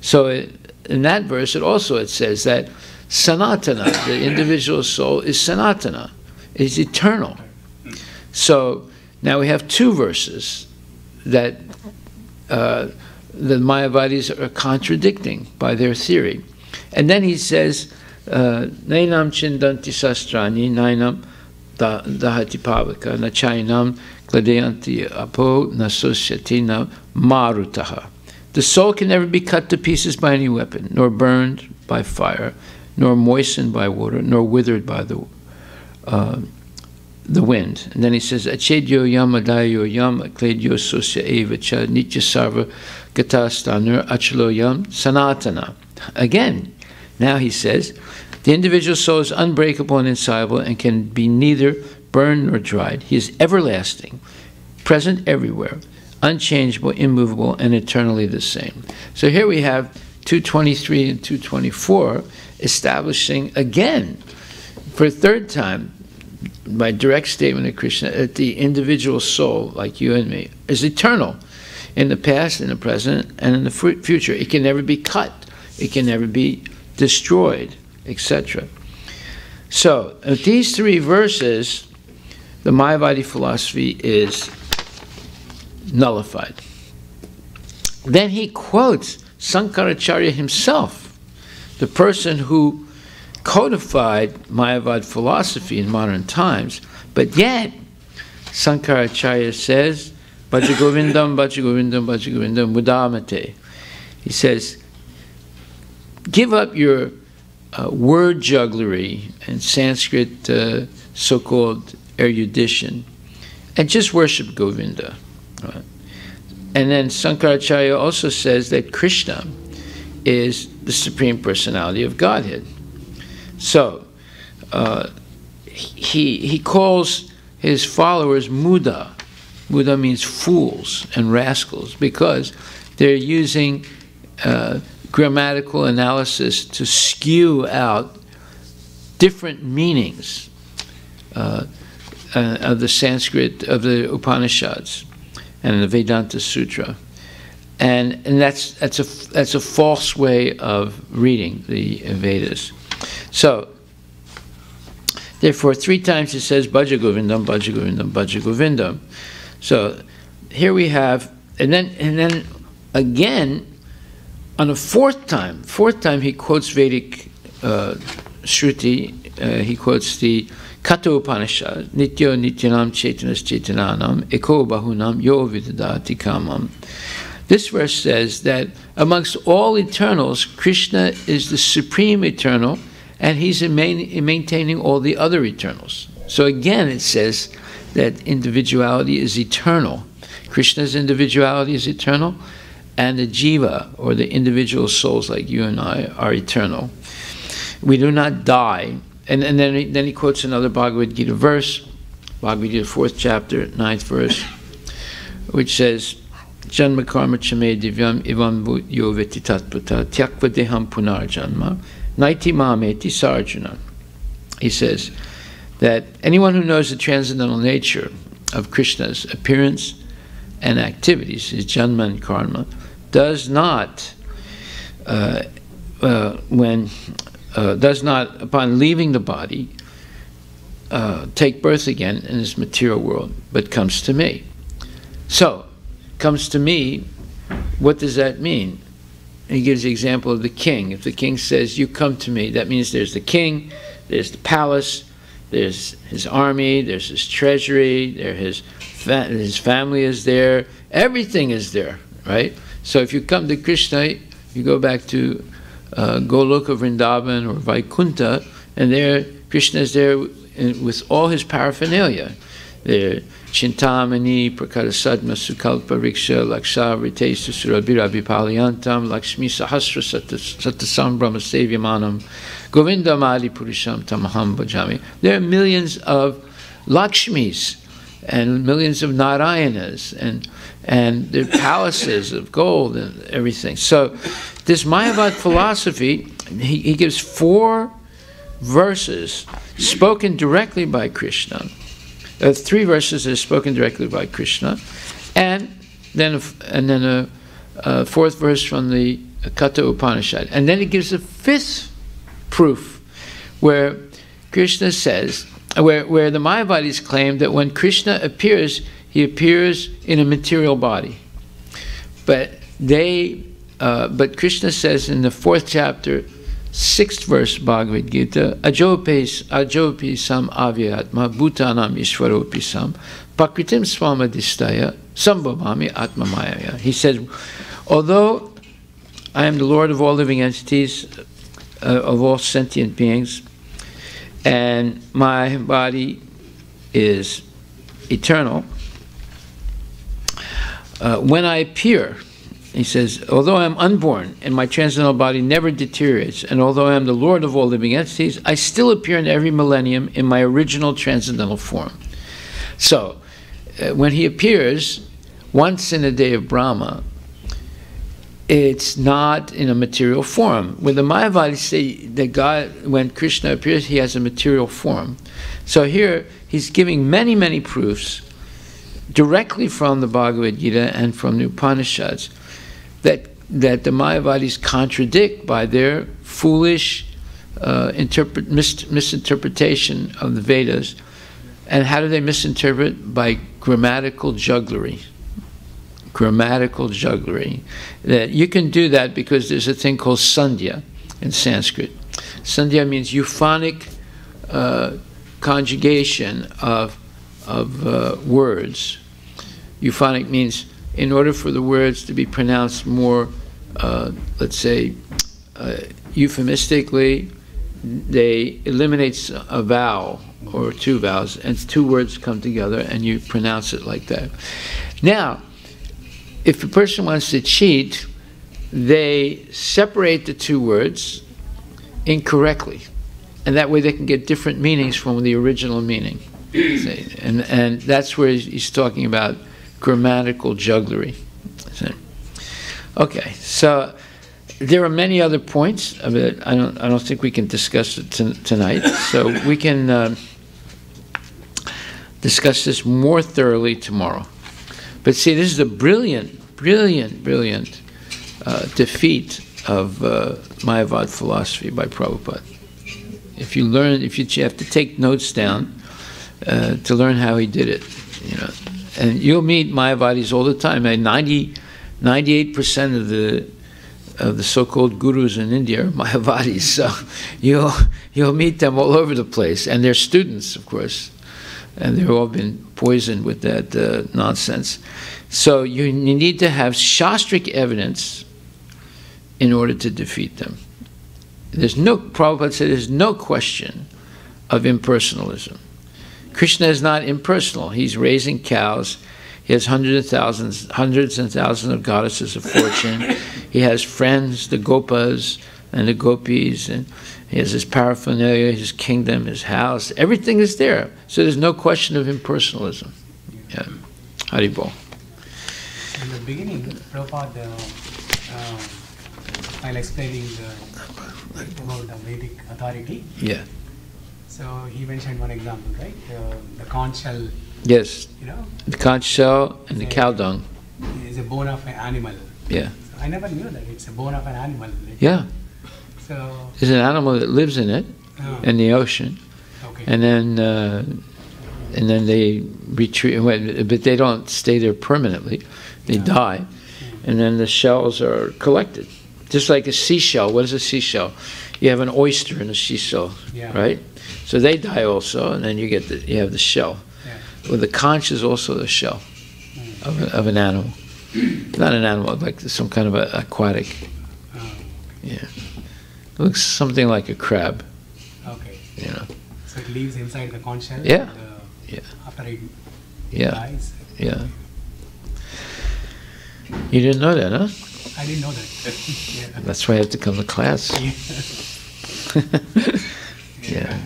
So in that verse, it says that Sanatana, the individual soul, is Sanatana, is eternal. So now we have two verses that the Mayavadis are contradicting by their theory. And then he says, Nainam chindanti sastrani, nainam dahati pavaka, na chainam gladeyanti apo, na sosyati na marutaha. The soul can never be cut to pieces by any weapon, nor burned by fire, nor moistened by water, nor withered by the wind. And then he says, Achedyo yam adayo yam akledyo sosya eva cha nitya sarva gatastanur achalo yam sanatana. Again, now he says, the individual soul is unbreakable and insoluble and can be neither burned nor dried. He is everlasting, present everywhere, unchangeable, immovable, and eternally the same. So here we have 223 and 224 establishing again, for a third time, by direct statement of Krishna, that the individual soul, like you and me, is eternal in the past, in the present, and in the future. It can never be cut. It can never be destroyed, etc. So, at these three verses, the Mayavadi philosophy is nullified. Then he quotes Sankaracharya himself, the person who codified Mayavad philosophy in modern times, but yet Sankaracharya says, Bhajagovindam, Bhajagovindam, Bhajagovindam, Mudamate. He says, give up your word jugglery and Sanskrit so-called erudition and just worship Govinda. Right? And then Sankaracharya also says that Krishna is the Supreme Personality of Godhead. So, he calls his followers Muda. Muda means fools and rascals, because they're using grammatical analysis to skew out different meanings of the Sanskrit, of the Upanishads and the Vedanta Sutra. And that's a false way of reading the Vedas. So, therefore, three times it says Bhaja Govindam, Bhaja Govindam, Bhaja Govindam. So here we have, and then again, on a fourth time he quotes Vedic Shruti. He quotes the Katha Upanishad, Nityo Nityanam Chaitanas Chaitananam Eko Bahunam Yo Vidadati Kamam. This verse says that amongst all eternals, Krishna is the supreme eternal, and he's maintaining all the other eternals. So again, it says that individuality is eternal. Krishna's individuality is eternal, and the jiva, or the individual souls like you and I, are eternal. We do not die. And then he quotes another Bhagavad Gita verse, Bhagavad Gita 4th chapter, 9th verse, which says, Janma karma chame divyam ivam yo veti tatpata tyakva deham punar janma naiti mameti sarjuna. He says that anyone who knows the transcendental nature of Krishna's appearance and activities, his janma and karma, does not, upon leaving the body, take birth again in this material world, but comes to me. So, comes to me, what does that mean? He gives the example of the king. If the king says, you come to me, that means there's the king, there's the palace, there's his army, there's his treasury, his family is there, everything is there, right? So if you come to Krishna, you go back to Goloka Vrindavan or Vaikuntha, and there Krishna is there with all his paraphernalia. There, Chintamani, Prakarasadma, Sukalpa, Riksha, Laksha, Ritesh, Surabira, Vipalyantam, Lakshmi, Sahasra, Satasam, Brahma, Sevyamanam, Govindam, Adi, Purisham, Tamaham, Bhajami. There are millions of Lakshmis and millions of Narayanas and their palaces of gold and everything. So this Mayavad philosophy, he gives 4 verses spoken directly by Krishna. 3 verses that are spoken directly by Krishna, and then fourth verse from the Katha Upanishad. And then it gives a fifth proof where Krishna says, where the Mayavadis claim that when Krishna appears, he appears in a material body. But Krishna says in the 4th chapter, 6th verse Bhagavad Gita, Ajopi sam avyatma bhutanam ishvaropi sam pakritim swamadistaya sambhavami atma mayaya. He says, although I am the Lord of all living entities, of all sentient beings, and my body is eternal, when I appear, he says, although I am unborn and my transcendental body never deteriorates, and although I am the Lord of all living entities, I still appear in every millennium in my original transcendental form. So, when he appears once in a day of Brahma, it's not in a material form. When the Mayavadis say that God, when Krishna appears, he has a material form. So here, he's giving many, many proofs directly from the Bhagavad Gita and from the Upanishads that the Mayavadis contradict by their foolish misinterpretation of the Vedas. And how do they misinterpret? By grammatical jugglery. Grammatical jugglery. That you can do that because there's a thing called sandhya in Sanskrit. Sandhya means euphonic conjugation of words. Euphonic means in order for the words to be pronounced more, let's say, euphemistically, they eliminate a vowel or two vowels, and two words come together, and you pronounce it like that. Now, if a person wants to cheat, they separate the two words incorrectly, and that way they can get different meanings from the original meaning. And that's where he's talking about grammatical jugglery. Okay, so there are many other points of it. I don't think we can discuss it tonight. So we can discuss this more thoroughly tomorrow. But see, this is a brilliant defeat of Mayavad philosophy by Prabhupada. If you have to take notes down to learn how he did it, you know. And you'll meet Mayavadis all the time. 98% of the so-called gurus in India are Mayavadis. So you'll meet them all over the place, and they're students, of course, and they've all been poisoned with that nonsense. So you need to have shastric evidence in order to defeat them. Prabhupada said there's no question of impersonalism. Krishna is not impersonal. He's raising cows. He has hundreds and thousands of goddesses of fortune. He has friends, the gopas and the gopis, and he has his paraphernalia, his kingdom, his house. Everything is there. So there's no question of impersonalism. Yeah. Haribol. In the beginning, Prabhupada, while explaining about the Vedic authority, yeah. So he mentioned one example, right? The conch shell. Yes. You know. The conch shell and the cow dung. Is a bone of an animal. Yeah. So I never knew that it's a bone of an animal. Right? Yeah. So. There's an animal that lives in it, in the ocean, okay. and then they retreat, but they don't stay there permanently. They die, and then the shells are collected, just like a seashell. What is a seashell? You have an oyster in a seashell, right? So they die also, and then you have the shell. Yeah. Well, the conch is also the shell of an animal. Not an animal, like some kind of aquatic. Yeah. It looks something like a crab. Okay. You know. So it lives inside the conch shell? Yeah. After it dies? Yeah. You didn't know that, huh? I didn't know that. Yeah. That's why I have to come to class. Yeah.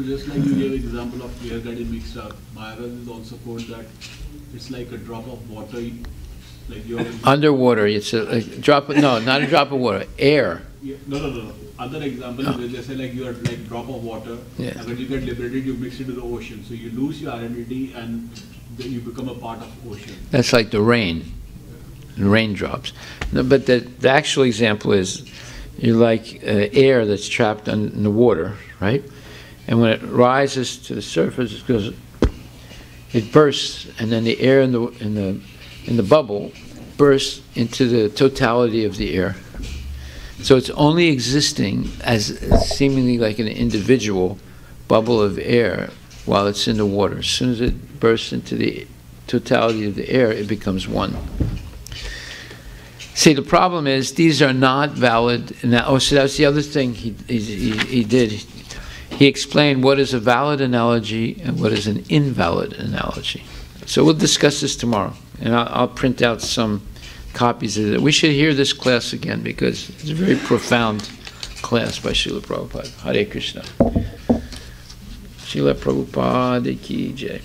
Just like you gave example of air getting mixed up, Maharaj is also quote that it's like a drop of water, like you're underwater. It's a drop. No, not a drop of water. Air. Yeah, no. Other example is they say like you are like drop of water, and when you get liberated, you mix into the ocean. So you lose your identity, and then you become a part of ocean. That's like the rain. raindrops. No, but the actual example is you're like air that's trapped in the water, right? And when it rises to the surface, it bursts, and then the air in the bubble bursts into the totality of the air. So it's only existing as seemingly like an individual bubble of air while it's in the water. As soon as it bursts into the totality of the air, it becomes one. See, the problem is these are not valid. So that's the other thing he did. He explained what is a valid analogy and what is an invalid analogy. So we'll discuss this tomorrow, and I'll print out some copies of it. We should hear this class again because it's a very profound class by Srila Prabhupada. Hare Krishna. Srila Prabhupada ki jai.